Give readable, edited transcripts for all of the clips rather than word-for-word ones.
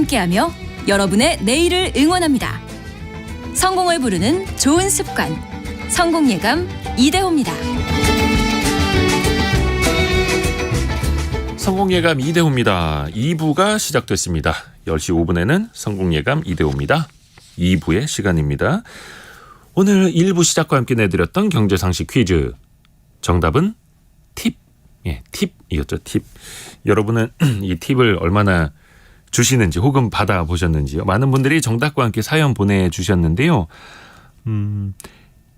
함께하며 여러분의 내일을 응원합니다. 성공을 부르는 좋은 습관, 성공예감 이대호입니다. 성공예감 이대호입니다. 2부가 시작됐습니다. 10시 5분에는 성공예감 이대호입니다. 2부의 시간입니다. 오늘 1부 시작과 함께 내드렸던 경제상식 퀴즈. 정답은 팁. 예, 팁이었죠. 팁. 여러분은 이 팁을 얼마나 주시는지 혹은 받아보셨는지요. 많은 분들이 정답과 함께 사연 보내주셨는데요.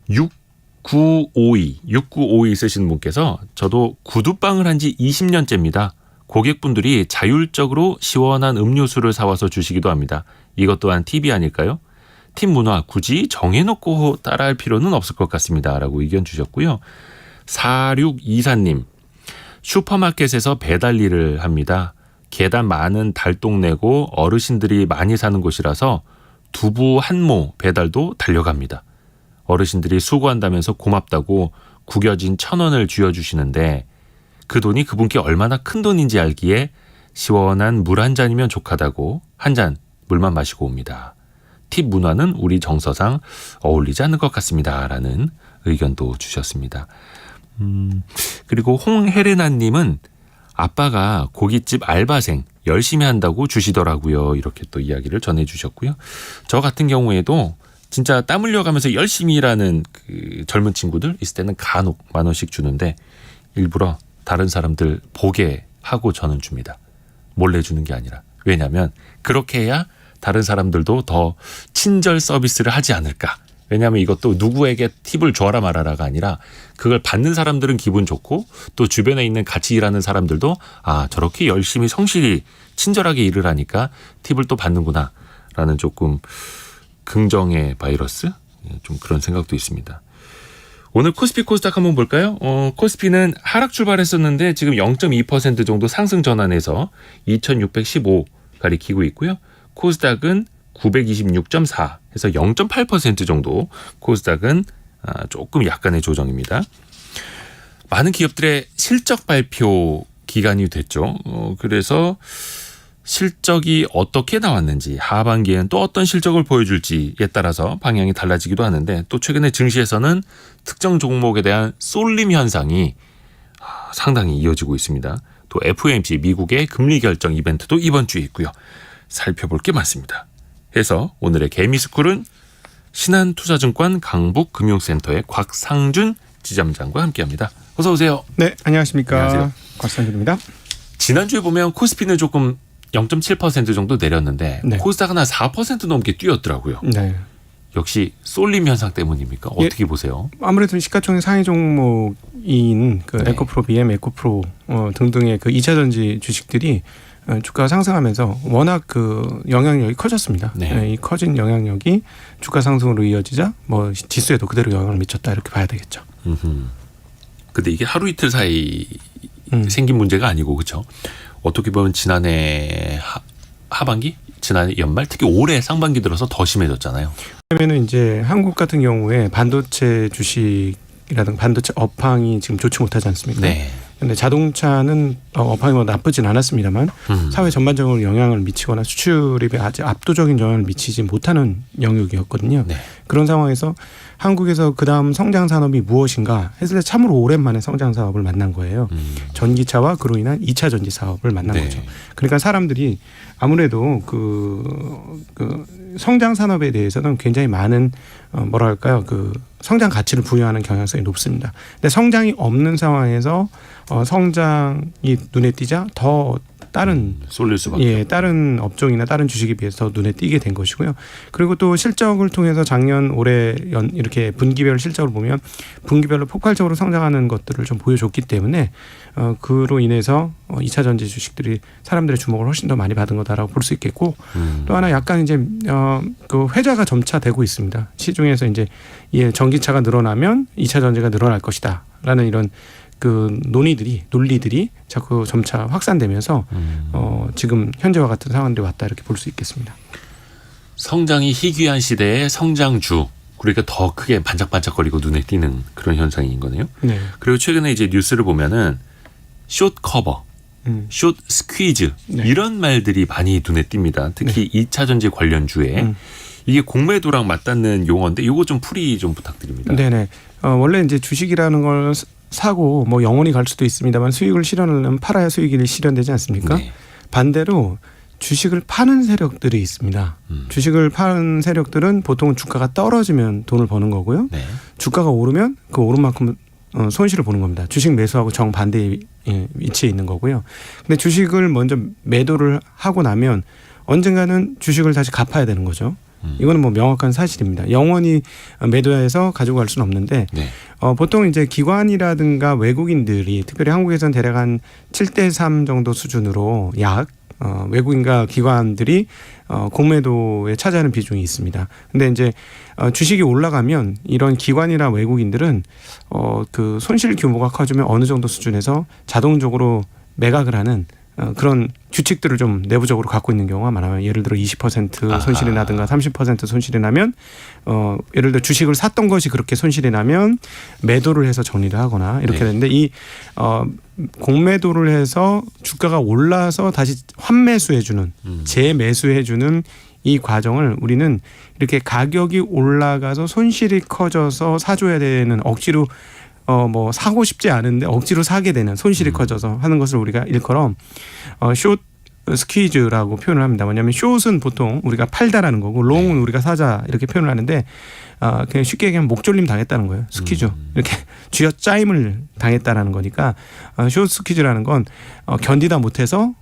6952 쓰신 분께서 저도 구두방을 한 지 20년째입니다. 고객분들이 자율적으로 시원한 음료수를 사와서 주시기도 합니다. 이것 또한 팁이 아닐까요? 팁 문화 굳이 정해놓고 따라할 필요는 없을 것 같습니다. 라고 의견 주셨고요. 4624님, 슈퍼마켓에서 배달 일을 합니다. 계단 많은 달동네고 어르신들이 많이 사는 곳이라서 두부 한모 배달도 달려갑니다. 어르신들이 수고한다면서 고맙다고 구겨진 1,000원을 쥐어주시는데 그 돈이 그분께 얼마나 큰 돈인지 알기에 시원한 물 한 잔이면 족하다고 한 잔 물만 마시고 옵니다. 팁 문화는 우리 정서상 어울리지 않는 것 같습니다. 라는 의견도 주셨습니다. 그리고 홍혜레나님은 아빠가 고깃집 알바생 열심히 한다고 주시더라고요. 이렇게 또 이야기를 전해주셨고요. 저 같은 경우에도 진짜 땀 흘려가면서 열심히 일하는 그 젊은 친구들 있을 때는 간혹 10,000원씩 주는데 일부러 다른 사람들 보게 하고 저는 줍니다. 몰래 주는 게 아니라. 왜냐하면 그렇게 해야 다른 사람들도 더 친절 서비스를 하지 않을까. 왜냐하면 이것도 누구에게 팁을 줘라 말아라가 아니라 그걸 받는 사람들은 기분 좋고 또 주변에 있는 같이 일하는 사람들도 아 저렇게 열심히 성실히 친절하게 일을 하니까 팁을 또 받는구나 라는 조금 긍정의 바이러스? 좀 그런 생각도 있습니다. 오늘 코스피 코스닥 한번 볼까요? 코스피는 하락 출발했었는데 지금 0.2% 정도 상승 전환해서 2615 가리키고 있고요. 코스닥은 926.4 해서 0.8% 정도 코스닥은 조금 약간의 조정입니다. 많은 기업들의 실적 발표 기간이 됐죠. 그래서 실적이 어떻게 나왔는지 하반기에는 또 어떤 실적을 보여줄지에 따라서 방향이 달라지기도 하는데 또 최근에 증시에서는 특정 종목에 대한 쏠림 현상이 상당히 이어지고 있습니다. 또 FOMC 미국의 금리 결정 이벤트도 이번 주에 있고요. 살펴볼 게 많습니다. 해서 오늘의 개미스쿨은 신한투자증권 강북금융센터의 곽상준 지점장과 함께합니다. 어서 오세요. 네, 안녕하십니까. 안녕하세요. 곽상준입니다. 지난주에 보면 코스피는 조금 0.7% 정도 내렸는데 네. 코스닥은 한 4% 넘게 뛰었더라고요. 네. 역시 쏠림 현상 때문입니까? 어떻게 보세요? 아무래도 시가총액 상위 종목인 그 네. 에코프로, BM, 에코프로 등등의 그 2차전지 주식들이 주가가 상승하면서 워낙 그 영향력이 커졌습니다. 네. 이 커진 영향력이 주가 상승으로 이어지자 뭐 지수에도 그대로 영향을 미쳤다 이렇게 봐야 되겠죠. 근데 이게 하루 이틀 사이 생긴 문제가 아니고 그렇죠? 어떻게 보면 지난해 하반기, 지난해 연말, 특히 올해 상반기 들어서 더 심해졌잖아요. 그러면은 이제 한국 같은 경우에 반도체 주식이라든가 반도체 업황이 지금 좋지 못하지 않습니까? 네. 근데 자동차는 업황이 뭐 나쁘진 않았습니다만 사회 전반적으로 영향을 미치거나 수출입에 아주 압도적인 영향을 미치지 못하는 영역이었거든요. 네. 그런 상황에서 한국에서 그다음 성장 산업이 무엇인가 했을 때 참으로 오랜만에 성장 사업을 만난 거예요. 전기차와 그로 인한 2차 전지 사업을 만난 네. 거죠. 그러니까 사람들이 아무래도 그 성장 산업에 대해서는 굉장히 많은 뭐랄까요 그 성장 가치를 부여하는 경향성이 높습니다. 근데 성장이 없는 상황에서 성장이 눈에 띄자 더 다른 쏠릴 수밖에. 다른 업종이나 다른 주식에 비해서 더 눈에 띄게 된 것이고요. 그리고 또 실적을 통해서 작년 올해 이렇게 분기별 실적을 보면 분기별로 폭발적으로 성장하는 것들을 좀 보여줬기 때문에 그로 인해서 2차 전지 주식들이 사람들의 주목을 훨씬 더 많이 받은 거다라고 볼 수 있겠고 또 하나 약간 이제 그 회자가 점차 되고 있습니다. 시중에서 이제 전기차가 늘어나면 2차 전지가 늘어날 것이다라는 이런 그 논리들이 자꾸 점차 확산되면서 지금 현재와 같은 상황들이 왔다 이렇게 볼 수 있겠습니다. 성장이 희귀한 시대의 성장주, 그러니까 더 크게 반짝반짝거리고 눈에 띄는 그런 현상인 거네요. 네. 그리고 최근에 이제 뉴스를 보면은 숏 커버, 숏 스퀴즈 네. 이런 말들이 많이 눈에 띕니다. 특히 2차 전지 관련주에 이게 공매도랑 맞닿는 용어인데 이거 좀 풀이 좀 부탁드립니다. 네네. 원래 이제 주식이라는 걸 사고 뭐 영원히 갈 수도 있습니다만 수익을 실현하려면 팔아야 수익이 실현되지 않습니까? 네. 반대로 주식을 파는 세력들이 있습니다. 주식을 파는 세력들은 보통 주가가 떨어지면 돈을 버는 거고요. 네. 주가가 오르면 그 오른 만큼 손실을 보는 겁니다. 주식 매수하고 정반대의 위치에 있는 거고요. 근데 주식을 먼저 매도를 하고 나면 언젠가는 주식을 다시 갚아야 되는 거죠. 이거는 뭐 명확한 사실입니다. 영원히 매도해서 가지고 갈 수는 없는데 네. 보통 이제 기관이라든가 외국인들이 특별히 한국에서는 대략 한 7대3 정도 수준으로 약 외국인과 기관들이 공매도에 차지하는 비중이 있습니다. 근데 이제 주식이 올라가면 이런 기관이나 외국인들은 그 손실 규모가 커지면 어느 정도 수준에서 자동적으로 매각을 하는 그런 규칙들을 좀 내부적으로 갖고 있는 경우가 많아요. 예를 들어 20% 손실이 나든가 30% 손실이 나면 예를 들어 주식을 샀던 것이 그렇게 손실이 나면 매도를 해서 정리를 하거나 이렇게 되는데 이 공매도를 해서 주가가 올라서 다시 환매수해 주는 재매수해 주는 이 과정을 우리는 이렇게 가격이 올라가서 손실이 커져서 사줘야 되는 억지로 뭐 사고 싶지 않은데 억지로 사게 되는 손실이 커져서 하는 것을 우리가 일컬어 숏 스퀴즈라고 표현을 합니다. 뭐냐면 숏은 보통 우리가 팔다라는 거고 롱은 우리가 사자 이렇게 표현을 하는데 그냥 쉽게 얘기하면 목졸림 당했다는 거예요. 스퀴즈 이렇게 쥐어 짜임을 당했다라는 거니까 숏 스퀴즈라는 건 견디다 못해서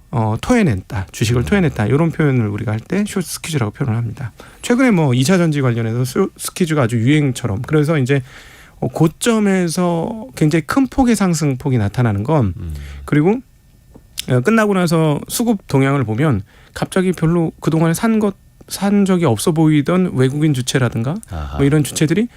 토해냈다 주식을 토해냈다 이런 표현을 우리가 할 때 숏 스퀴즈라고 표현을 합니다. 최근에 뭐 2차 전지 관련해서 숏 스퀴즈가 아주 유행처럼 그래서 이제 고점에서 굉장히 큰 폭의 상승폭이 나타나는 건 그리고 끝나고 나서 수급 동향을 보면 갑자기 별로 그동안에 산 적이 없어 보이던 외국인 주체라든가 뭐 이런 주체들이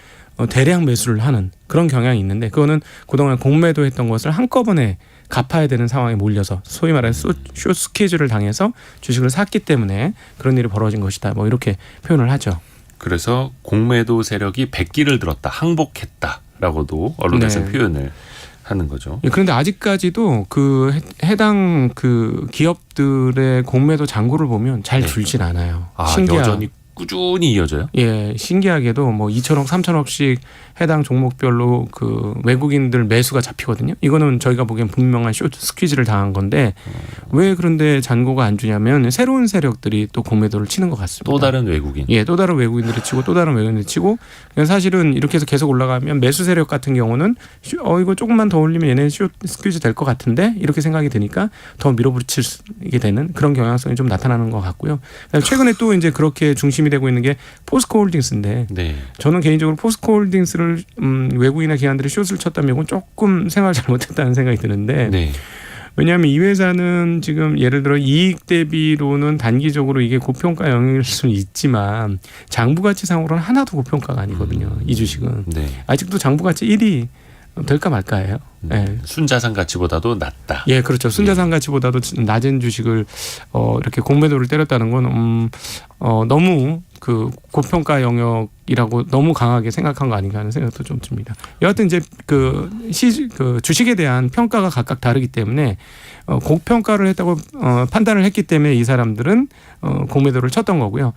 대량 매수를 하는 그런 경향이 있는데 그거는 그동안 공매도했던 것을 한꺼번에 갚아야 되는 상황에 몰려서 소위 말해서 숏 스퀴즈를 당해서 주식을 샀기 때문에 그런 일이 벌어진 것이다. 뭐 이렇게 표현을 하죠. 그래서 공매도 세력이 백기를 들었다, 항복했다라고도 언론에서 네. 표현을 하는 거죠. 예, 그런데 아직까지도 그 해당 그 기업들의 공매도 잔고를 보면 잘 네. 줄진 않아요. 여전히 꾸준히 이어져요? 예, 신기하게도 뭐 2천억, 3천억씩 해당 종목별로 그 외국인들 매수가 잡히거든요. 이거는 저희가 보기엔 분명한 숏 스퀴즈를 당한 건데 왜 그런데 잔고가 안 주냐면 새로운 세력들이 또 공매도를 치는 것 같습니다. 또 다른 외국인. 예, 또 다른 외국인들이 치고 또 다른 외국인들이 치고 그냥 사실은 이렇게 해서 계속 올라가면 매수 세력 같은 경우는 이거 조금만 더 올리면 얘네 숏 스퀴즈 될 것 같은데 이렇게 생각이 드니까 더 밀어붙이게 되는 그런 경향성이 좀 나타나는 것 같고요. 최근에 또 이제 그렇게 중심이 되고 있는 게 포스코홀딩스인데 네. 저는 개인적으로 포스코홀딩스를 외국인이나 기관들이 숏을 쳤다면 이건 조금 생각을 잘못했다는 생각이 드는데 네. 왜냐하면 이 회사는 지금 예를 들어 이익 대비로는 단기적으로 이게 고평가 영역일 수는 있지만 장부가치상으로는 하나도 고평가가 아니거든요. 이 주식은 네. 아직도 장부가치 1위 될까 말까예요. 네. 순자산 가치보다도 낮다. 예, 그렇죠. 순자산 가치보다도 낮은 주식을 이렇게 공매도를 때렸다는 건 너무 그 고평가 영역이라고 너무 강하게 생각한 거 아닌가 하는 생각도 좀 듭니다. 여하튼 이제 그 주식에 대한 평가가 각각 다르기 때문에 고평가를 했다고 판단을 했기 때문에 이 사람들은 공매도를 쳤던 거고요.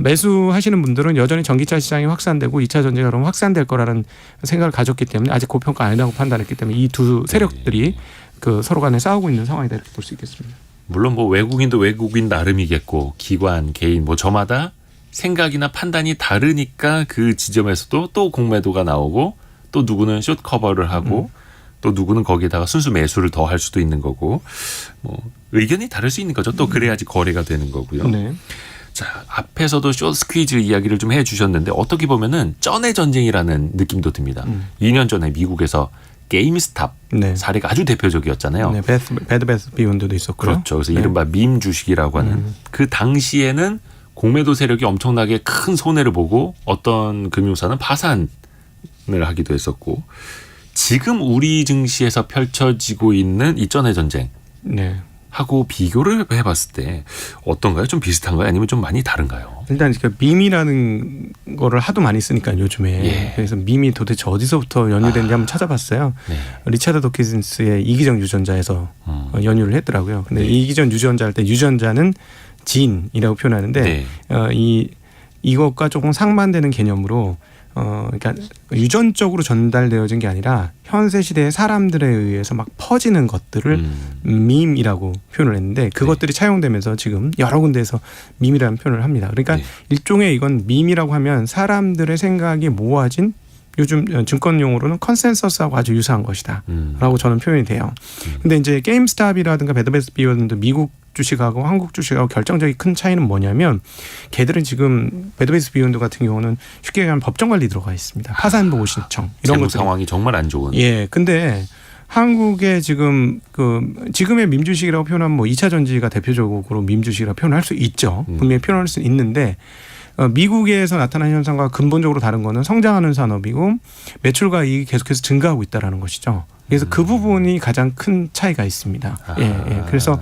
매수하시는 분들은 여전히 전기차 시장이 확산되고 2차 전지가 그럼 확산될 거라는 생각을 가졌기 때문에 아직 고평가 아니라고 판단했기 때문에 이 두 세력들이 그 서로 간에 싸우고 있는 상황이다 이렇게 볼 수 있겠습니다. 물론 뭐 외국인도 외국인 나름이겠고 기관, 개인 뭐 저마다 생각이나 판단이 다르니까 그 지점에서도 또 공매도가 나오고 또 누구는 숏 커버를 하고 또 누구는 거기에다가 순수 매수를 더 할 수도 있는 거고 뭐 의견이 다를 수 있는 거죠. 또 그래야지 거래가 되는 거고요. 네. 자, 앞에서도 숏 스퀴즈 이야기를 좀 해주셨는데 어떻게 보면은 쩐의 전쟁이라는 느낌도 듭니다. 2년 전에 미국에서 게임스탑 네. 사례가 아주 대표적이었잖아요. 네, 배드 베스 비욘드도 있었고요. 그렇죠. 그래서 네. 이른바 밈 주식이라고 하는 그 당시에는 공매도 세력이 엄청나게 큰 손해를 보고 어떤 금융사는 파산을 하기도 했었고 지금 우리 증시에서 펼쳐지고 있는 이 쩐의 전쟁 네. 하고 비교를 해봤을 때 어떤가요? 좀 비슷한가요? 아니면 좀 많이 다른가요? 일단 그 밈이라는 거를 하도 많이 쓰니까 요즘에 예. 그래서 밈이 도대체 어디서부터 연유된지 한번 찾아봤어요. 네. 리차드 도킨스의 이기적 유전자에서 연유를 했더라고요. 근데 네. 이기전 유전자 할 때 유전자는 진이라고 표현하는데 네. 이것과 조금 상반되는 개념으로 그러니까 유전적으로 전달되어진 게 아니라 현세 시대의 사람들에 의해서 막 퍼지는 것들을 밈이라고 표현을 했는데 그것들이 차용되면서 지금 여러 군데에서 밈이라는 표현을 합니다. 그러니까 네. 일종의 이건 밈이라고 하면 사람들의 생각이 모아진 요즘 증권 용어로는 컨센서스하고 아주 유사한 것이다 라고 저는 표현이 돼요. 근데 이제 게임스탑이라든가 베더베스트 비욘드 미국 주식하고 한국 주식하고 결정적인 큰 차이는 뭐냐면 걔들은 지금 베더베스트 비욘드 같은 경우는 쉽게 얘기하면 법정 관리 들어가 있습니다. 파산 보고 신청 이런 재무 것들 상황이 정말 안 좋은. 예. 근데 한국의 지금의 밈 주식이라고 표현하면 뭐 2차 전지가 대표적으로 밈 주식이라고 표현할 수 있죠. 분명히 표현할 수 있는데 미국에서 나타나는 현상과 근본적으로 다른 거는 성장하는 산업이고 매출과 이익이 계속해서 증가하고 있다라는 것이죠. 그래서 그 부분이 가장 큰 차이가 있습니다. 예. 그래서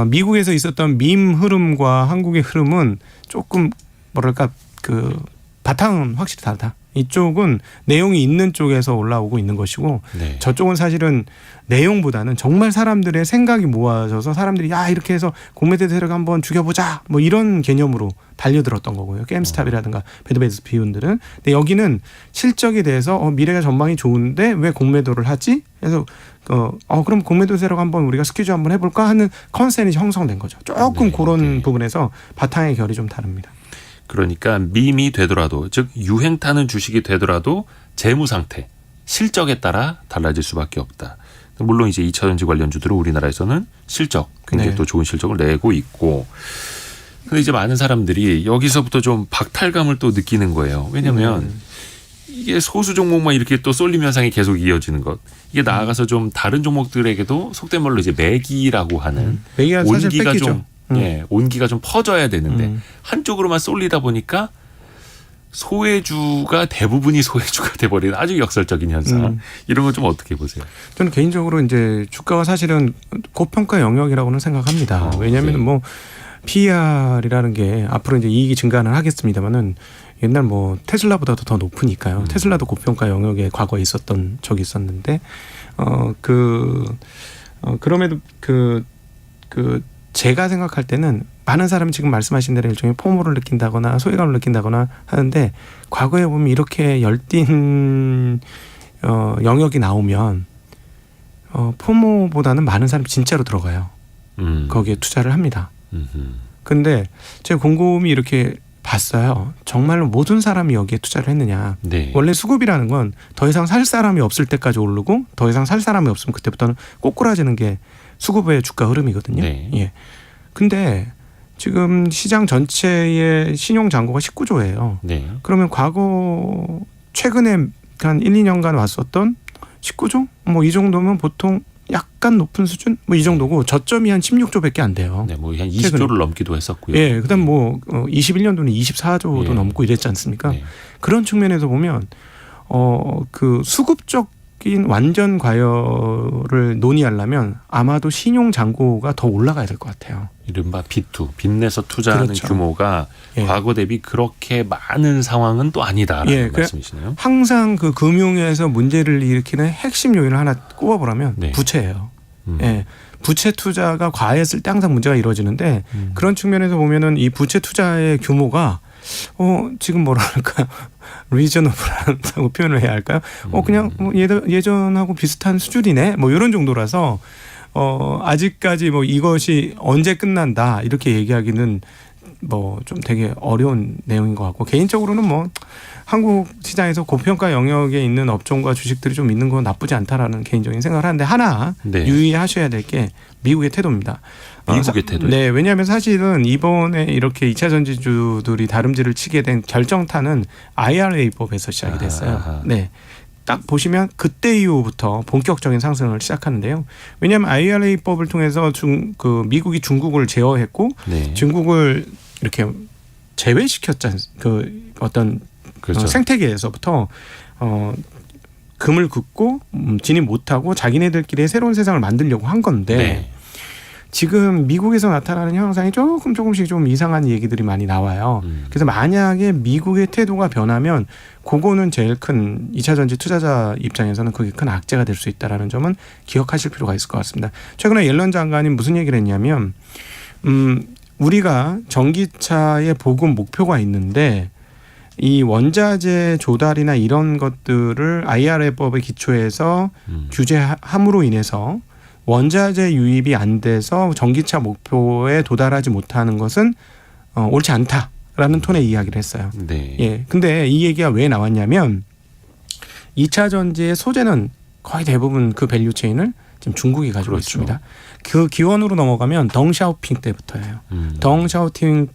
미국에서 있었던 밈 흐름과 한국의 흐름은 조금 뭐랄까 그 바탕은 확실히 다르다. 이쪽은 내용이 있는 쪽에서 올라오고 있는 것이고 네. 저쪽은 사실은 내용보다는 정말 사람들의 생각이 모아져서 사람들이 야 이렇게 해서 공매도 세력 한번 죽여보자 뭐 이런 개념으로 달려들었던 거고요. 게임스탑이라든가 베더베스트 비욘드는. 근데 여기는 실적에 대해서 미래가 전망이 좋은데 왜 공매도를 하지? 그래서 그럼 공매도 세력 한번 우리가 스퀴즈 한번 해볼까 하는 컨센이 형성된 거죠. 조금 그런 부분에서 바탕의 결이 좀 다릅니다. 그러니까 밈이 되더라도 즉 유행 타는 주식이 되더라도 재무 상태, 실적에 따라 달라질 수밖에 없다. 물론 이제 2차 전지 관련주들은 우리나라에서는 실적 굉장히 또 좋은 실적을 내고 있고 근데 이제 많은 사람들이 여기서부터 좀 박탈감을 또 느끼는 거예요. 왜냐하면 이게 소수 종목만 이렇게 또 쏠림 현상이 계속 이어지는 것. 이게 나아가서 좀 다른 종목들에게도 속된 말로 이제 매기라고 하는 매기가 사실 온기가 뺏기죠. 좀 온기가 좀 퍼져야 되는데 한쪽으로만 쏠리다 보니까 소외주가 대부분이 소외주가 돼버리는 아주 역설적인 현상. 이런 건 좀 어떻게 보세요? 저는 개인적으로 이제 주가가 사실은 고평가 영역이라고는 생각합니다. 왜냐하면 네. 뭐 PER이라는 게 앞으로 이제 이익이 증가는 하겠습니다만은 옛날 뭐 테슬라보다도 더 높으니까요. 테슬라도 고평가 영역에 과거에 있었던 적이 있었는데 그럼에도 제가 생각할 때는 많은 사람이 지금 말씀하신 대로 일종의 포모를 느낀다거나 소외감을 느낀다거나 하는데 과거에 보면 이렇게 열띤 영역이 나오면 포모보다는 많은 사람이 진짜로 들어가요. 거기에 투자를 합니다. 근데 제가 곰곰이 이렇게 봤어요. 정말로 모든 사람이 여기에 투자를 했느냐. 네. 원래 수급이라는 건 더 이상 살 사람이 없을 때까지 오르고 더 이상 살 사람이 없으면 그때부터는 꼬꾸라지는 게 수급의 주가 흐름이거든요. 네. 예. 근데 지금 시장 전체의 신용 잔고가 19조예요. 네. 그러면 과거 최근에 한 1, 2년간 왔었던 19조? 뭐 이 정도면 보통 약간 높은 수준? 뭐 이 정도고 저점이 한 16조밖에 안 돼요. 네, 뭐 한 20조를 넘기도 했었고요. 예, 그다음 뭐 21년도는 24조도 예. 넘고 이랬지 않습니까? 네. 그런 측면에서 보면 그 수급적인 완전 과열을 논의하려면 아마도 신용 잔고가 더 올라가야 될 것 같아요. 이른바 B2, 빚내서 투자하는 그렇죠. 규모가 예. 과거 대비 그렇게 많은 상황은 또 아니다라는 예, 말씀이시네요. 항상 그 금융에서 문제를 일으키는 핵심 요인을 하나 꼽아보라면 네. 부채예요. 예. 부채 투자가 과했을 때 항상 문제가 이루어지는데 그런 측면에서 보면은 이 부채 투자의 규모가 지금 뭐랄까 리저너블하다고 표현을 해야 할까요? 그냥 뭐 예전하고 비슷한 수준이네. 뭐 이런 정도라서 아직까지 뭐 이것이 언제 끝난다 이렇게 얘기하기는 뭐 좀 되게 어려운 내용인 것 같고 개인적으로는 뭐 한국 시장에서 고평가 영역에 있는 업종과 주식들이 좀 있는 건 나쁘지 않다라는 개인적인 생각을 하는데 하나 네. 유의하셔야 될 게 미국의 태도입니다. 미국의 태도요? 네, 왜냐하면 사실은 이번에 이렇게 2차 전지주들이 다름질을 치게 된 결정타는 IRA법에서 시작이 됐어요. 아하. 네. 딱 보시면 그때 이후부터 본격적인 상승을 시작하는데요. 왜냐하면 IRA법을 통해서 미국이 중국을 제어했고 네. 중국을 이렇게 제외시켰잖아요. 그 어떤 그렇죠. 생태계에서부터 금을 긋고 진입 못하고 자기네들끼리 새로운 세상을 만들려고 한 건데 네. 지금 미국에서 나타나는 현상이 조금씩 좀 이상한 얘기들이 많이 나와요. 그래서 만약에 미국의 태도가 변하면 그거는 제일 큰 2차 전지 투자자 입장에서는 그게 큰 악재가 될 수 있다라는 점은 기억하실 필요가 있을 것 같습니다. 최근에 옐런 장관이 무슨 얘기를 했냐면 우리가 전기차의 보급 목표가 있는데 이 원자재 조달이나 이런 것들을 IRA법에 기초해서 규제함으로 인해서 원자재 유입이 안 돼서 전기차 목표에 도달하지 못하는 것은 옳지 않다라는 톤의 이야기를 했어요. 네. 예. 근데 이 얘기가 왜 나왔냐면 2차 전지의 소재는 거의 대부분 그 밸류 체인을 지금 중국이 가지고 그렇죠. 있습니다. 그 기원으로 넘어가면 덩샤오핑 때부터예요. 덩샤오핑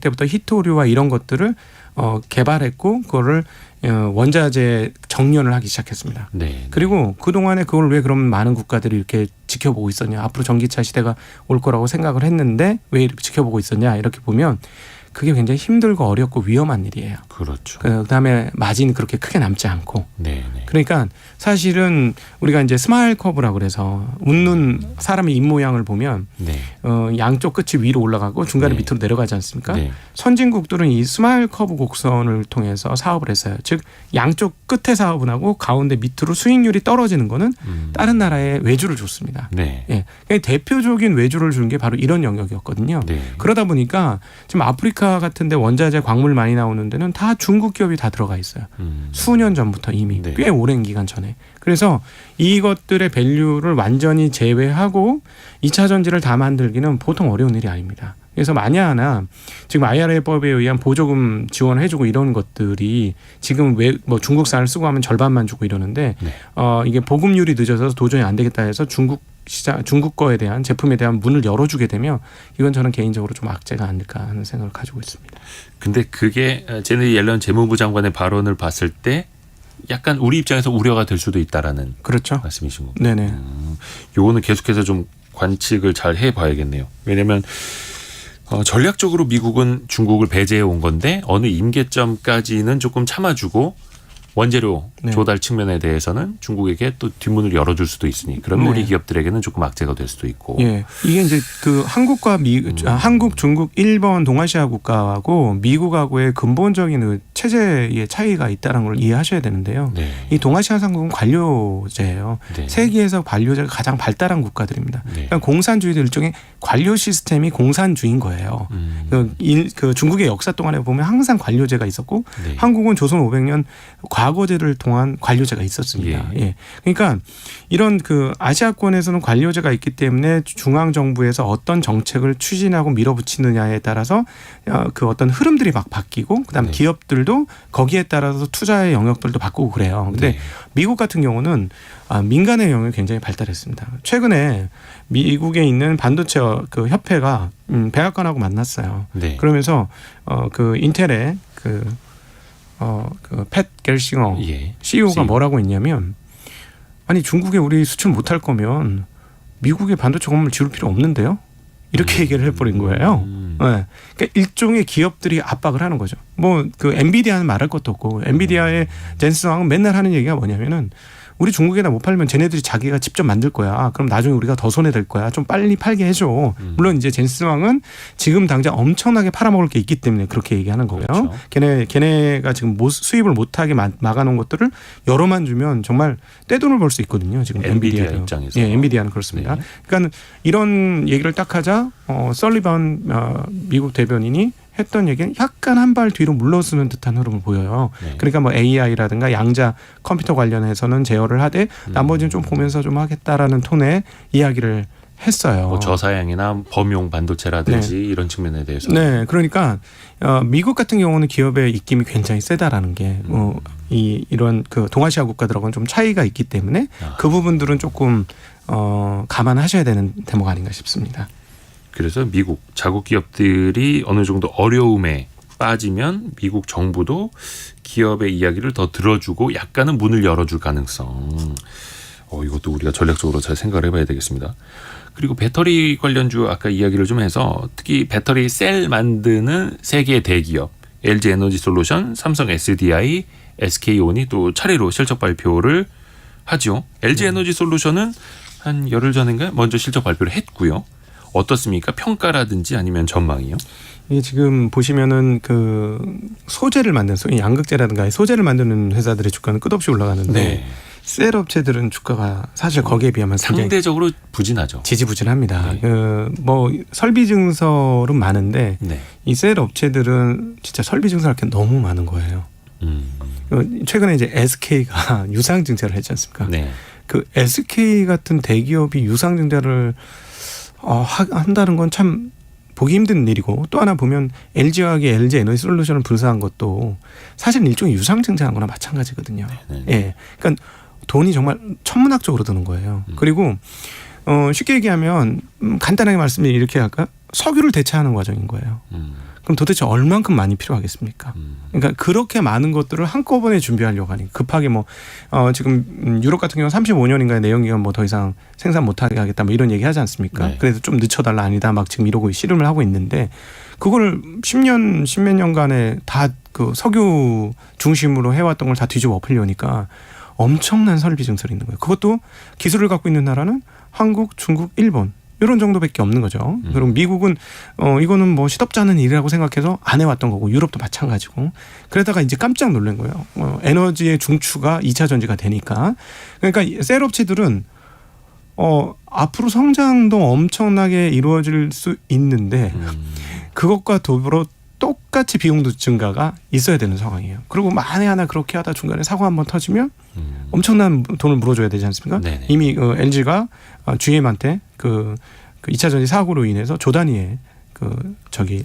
때부터 히토류와 이런 것들을 개발했고 그거를 원자재 정련을 하기 시작했습니다. 네. 그리고 그동안에 그걸 왜 그럼 많은 국가들이 이렇게 지켜보고 있었냐. 앞으로 전기차 시대가 올 거라고 생각을 했는데 왜 이렇게 지켜보고 있었냐. 이렇게 보면 그게 굉장히 힘들고 어렵고 위험한 일이에요. 그렇죠. 그다음에 마진이 그렇게 크게 남지 않고. 네. 네. 그러니까 사실은 우리가 이제 스마일 커브라고 그래서 웃는 사람의 입 모양을 보면 네. 양쪽 끝이 위로 올라가고 중간에 네. 밑으로 내려가지 않습니까? 네. 선진국들은 이 스마일 커브 곡선을 통해서 사업을 했어요. 즉 양쪽 끝에 사업은 하고 가운데 밑으로 수익률이 떨어지는 거는 다른 나라에 외주를 줬습니다. 네. 예, 그러니까 대표적인 외주를 준 게 바로 이런 영역이었거든요. 네. 그러다 보니까 지금 아프리카 같은데 원자재 광물 많이 나오는 데는 다 중국 기업이 다 들어가 있어요. 수년 전부터 이미 네. 꽤 오랜 기간 전에. 그래서 이것들의 밸류를 완전히 제외하고 2차 전지를 다 만들기는 보통 어려운 일이 아닙니다. 그래서 만약 하나 지금 IRA법에 의한 보조금 지원을 해주고 이런 것들이 지금 왜 뭐 중국산을 쓰고 하면 절반만 주고 이러는데 네. 이게 보급률이 늦어서 도저히 안 되겠다 해서 중국 거에 대한 제품에 대한 문을 열어주게 되면 이건 저는 개인적으로 좀 악재가 아닐까 하는 생각을 가지고 있습니다. 근데 그게 제네리 옐런 재무부 장관의 발언을 봤을 때 약간 우리 입장에서 우려가 될 수도 있다라는 그렇죠. 말씀이신 거고. 네네. 요거는 계속해서 좀 관측을 잘 해봐야겠네요. 왜냐하면 전략적으로 미국은 중국을 배제해 온 건데 어느 임계점까지는 조금 참아주고 원재료 네. 조달 측면에 대해서는 중국에게 또 뒷문을 열어줄 수도 있으니 그러면 네. 우리 기업들에게는 조금 악재가 될 수도 있고. 예, 이게 이제 그 한국과 한국, 중국, 일본, 동아시아 국가하고 미국하고의 근본적인 그 체제의 차이가 있다는 걸 이해하셔야 되는데요. 네. 이 동아시아 상국은 관료제예요. 네. 세계에서 관료제가 가장 발달한 국가들입니다. 네. 그러니까 공산주의도 일종의 관료 시스템이 공산주의인 거예요. 그 중국의 역사 동안에 보면 항상 관료제가 있었고 네. 한국은 조선 500년 과거제를 통한 관료제가 있었습니다. 예. 예. 그러니까 이런 그 아시아권에서는 관료제가 있기 때문에 중앙 정부에서 어떤 정책을 추진하고 밀어붙이느냐에 따라서 그 어떤 흐름들이 막 바뀌고 그다음에 네. 기업들도 거기에 따라서 투자의 영역들도 바꾸고 그래요. 근데 네. 미국 같은 경우는 민간의 영역이 굉장히 발달했습니다. 최근에 미국에 있는 반도체 그 협회가 백악관하고 만났어요. 네. 그러면서 그 인텔의 팻 겔싱어 예. CEO가 CEO. 뭐라고 했냐면 아니 중국에 우리 수출 못할 거면 미국에 반도체 건물 지을 필요 없는데요. 이렇게 얘기를 해버린 거예요. 네. 그러니까 일종의 기업들이 압박을 하는 거죠. 뭐 그 엔비디아는 말할 것도 없고 엔비디아의 젠슨 왕은 맨날 하는 얘기가 뭐냐면은 우리 중국에다 못 팔면 쟤네들이 자기가 직접 만들 거야. 그럼 나중에 우리가 더 손해될 거야. 좀 빨리 팔게 해줘. 물론 이제 젠슨 왕은 지금 당장 엄청나게 팔아먹을 게 있기 때문에 그렇게 얘기하는 거고요. 그렇죠. 걔네가 지금 수입을 못하게 막아놓은 것들을 여러만 주면 정말 떼돈을 벌 수 있거든요. 지금 엔비디아 엔비디아도. 입장에서. 예, 엔비디아는 그렇습니다. 네. 그러니까 이런 얘기를 딱 하자 설리반 미국 대변인이 했던 얘기는 약간 한 발 뒤로 물러서는 듯한 흐름을 보여요. 네. 그러니까 뭐 AI라든가 양자 컴퓨터 관련해서는 제어를 하되 나머지는 좀 보면서 좀 하겠다라는 톤의 이야기를 했어요. 뭐 저사양이나 범용 반도체라든지 이런 측면에 대해서. 네, 그러니까 미국 같은 경우는 기업의 입김이 굉장히 세다라는 게 이런 그 동아시아 국가들하고는 좀 차이가 있기 때문에 그 부분들은 조금 감안하셔야 되는 대목 아닌가 싶습니다. 그래서 미국 자국 기업들이 어느 정도 어려움에 빠지면 미국 정부도 기업의 이야기를 더 들어주고 약간은 문을 열어줄 가능성. 이것도 우리가 전략적으로 잘 생각을 해봐야 되겠습니다. 그리고 배터리 관련주 아까 이야기를 좀 해서 특히 배터리 셀 만드는 세계 대기업 LG 에너지 솔루션, 삼성 SDI, SK온이 또 차례로 실적 발표를 하죠. LG 에너지 솔루션은 한 열흘 전인가 먼저 실적 발표를 했고요. 어떻습니까? 평가라든지 아니면 전망이요? 이게 지금 보시면은 그 소재를 만드는 양극재라든가 소재를 만드는 회사들의 주가는 끝없이 올라가는데 네. 셀 업체들은 주가가 사실 거기에 비하면 굉장히 상대적으로 부진하죠. 지지부진합니다. 네. 뭐 설비 증설은 많은데 네. 이 셀 업체들은 진짜 설비 증설할 게 너무 많은 거예요. 최근에 이제 SK가 유상 증자를 했지 않습니까? 네. 그 SK 같은 대기업이 유상 증자를 한다는 건 참 보기 힘든 일이고, 또 하나 보면 LG화학이 LG 에너지 솔루션을 불사한 것도 사실 일종의 유상 증자한 거나 마찬가지거든요. 네. 예. 그러니까 돈이 정말 천문학적으로 드는 거예요. 그리고 쉽게 얘기하면 간단하게 말씀을 이렇게 할까? 석유를 대체하는 과정인 거예요. 그럼 도대체 얼만큼 많이 필요하겠습니까? 그러니까 그렇게 많은 것들을 한꺼번에 준비하려고 하니 급하게 지금 유럽 같은 경우는 35년인가의 내연기관 더 이상 생산 못하게 하겠다 이런 얘기 하지 않습니까? 네. 그래서 좀 늦춰달라 아니다 막 지금 이러고 씨름을 하고 있는데, 그걸 10년 10몇 년간에 다 그 석유 중심으로 해왔던 걸 다 뒤집어 엎으려니까 엄청난 설비 증설이 있는 거예요. 그것도 기술을 갖고 있는 나라는 한국, 중국, 일본 이런 정도밖에 없는 거죠. 그리고 미국은 이거는 시덥지 않은 일이라고 생각해서 안 해왔던 거고, 유럽도 마찬가지고. 그러다가 이제 깜짝 놀란 거예요. 에너지의 중추가 2차 전지가 되니까. 그러니까 셀 업체들은 앞으로 성장도 엄청나게 이루어질 수 있는데 그것과 더불어 똑같이 비용도 증가가 있어야 되는 상황이에요. 그리고 만에 하나 그렇게 하다 중간에 사고 한번 터지면 엄청난 돈을 물어줘야 되지 않습니까? 네네. 이미 LG가 GM한테 그 2차 전지 사고로 인해서 조 단위의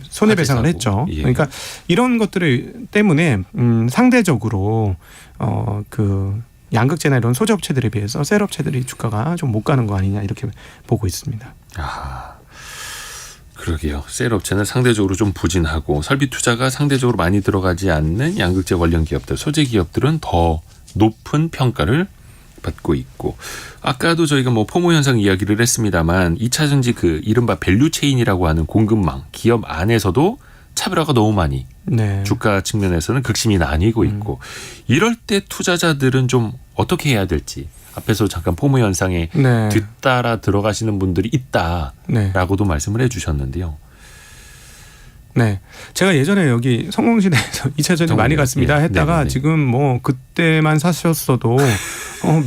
손해배상을 했죠. 예. 그러니까 이런 것들 때문에 상대적으로 양극재나 이런 소재 업체들에 비해서 셀 업체들이 주가가 좀 못 가는 거 아니냐 이렇게 보고 있습니다. 그러게요. 셀 업체는 상대적으로 좀 부진하고 설비 투자가 상대적으로 많이 들어가지 않는 양극재 관련 기업들, 소재 기업들은 더 높은 평가를 받고 있고, 아까도 저희가 포모 현상 이야기를 했습니다만 2차 전지 이른바 밸류 체인이라고 하는 공급망 기업 안에서도 차별화가 너무 많이 주가 측면에서는 극심히 나뉘고 있고, 이럴 때 투자자들은 좀 어떻게 해야 될지, 앞에서 잠깐 포모 현상에 뒤따라 들어가시는 분들이 있다라고도 말씀을 해주셨는데요. 네, 제가 예전에 여기 성공시대에서 2차 전지 많이 갔습니다 했다가 네네네. 지금 그때만 사셨어도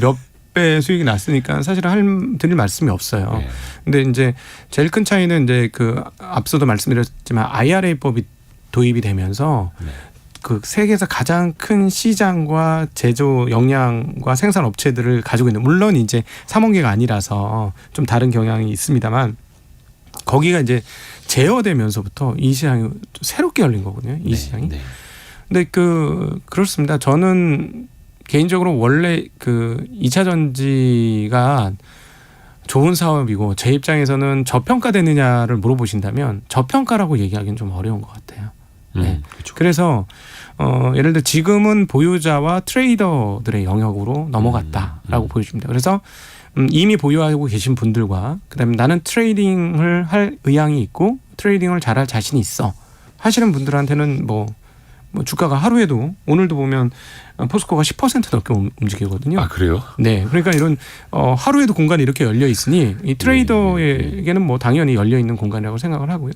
몇 배 수익이 났으니까 사실은 드릴 말씀이 없어요. 네. 근데 이제 제일 큰 차이는 이제 앞서도 말씀드렸지만 IRA법이 도입이 되면서 그 세계에서 가장 큰 시장과 제조 역량과 생산 업체들을 가지고 있는, 물론 이제 삼원계가 아니라서 좀 다른 경향이 있습니다만, 거기가 이제 제어되면서부터 이 시장이 새롭게 열린 거거든요. 이 시장이. 근데 그렇습니다. 저는 개인적으로 원래 2차 전지가 좋은 사업이고, 제 입장에서는 저평가되느냐를 물어보신다면 저평가라고 얘기하기는 좀 어려운 것 같아요. 네. 그렇죠. 그래서 예를 들어 지금은 보유자와 트레이더들의 영역으로 넘어갔다라고 보여집니다. 그래서 이미 보유하고 계신 분들과, 그다음에 나는 트레이딩을 할 의향이 있고 트레이딩을 잘할 자신이 있어 하시는 분들한테는 주가가 하루에도, 오늘도 보면 포스코가 10% 넘게 움직이거든요. 아, 그래요? 네, 그러니까 이런 하루에도 공간이 이렇게 열려 있으니 이 트레이더에게는 당연히 열려 있는 공간이라고 생각을 하고요.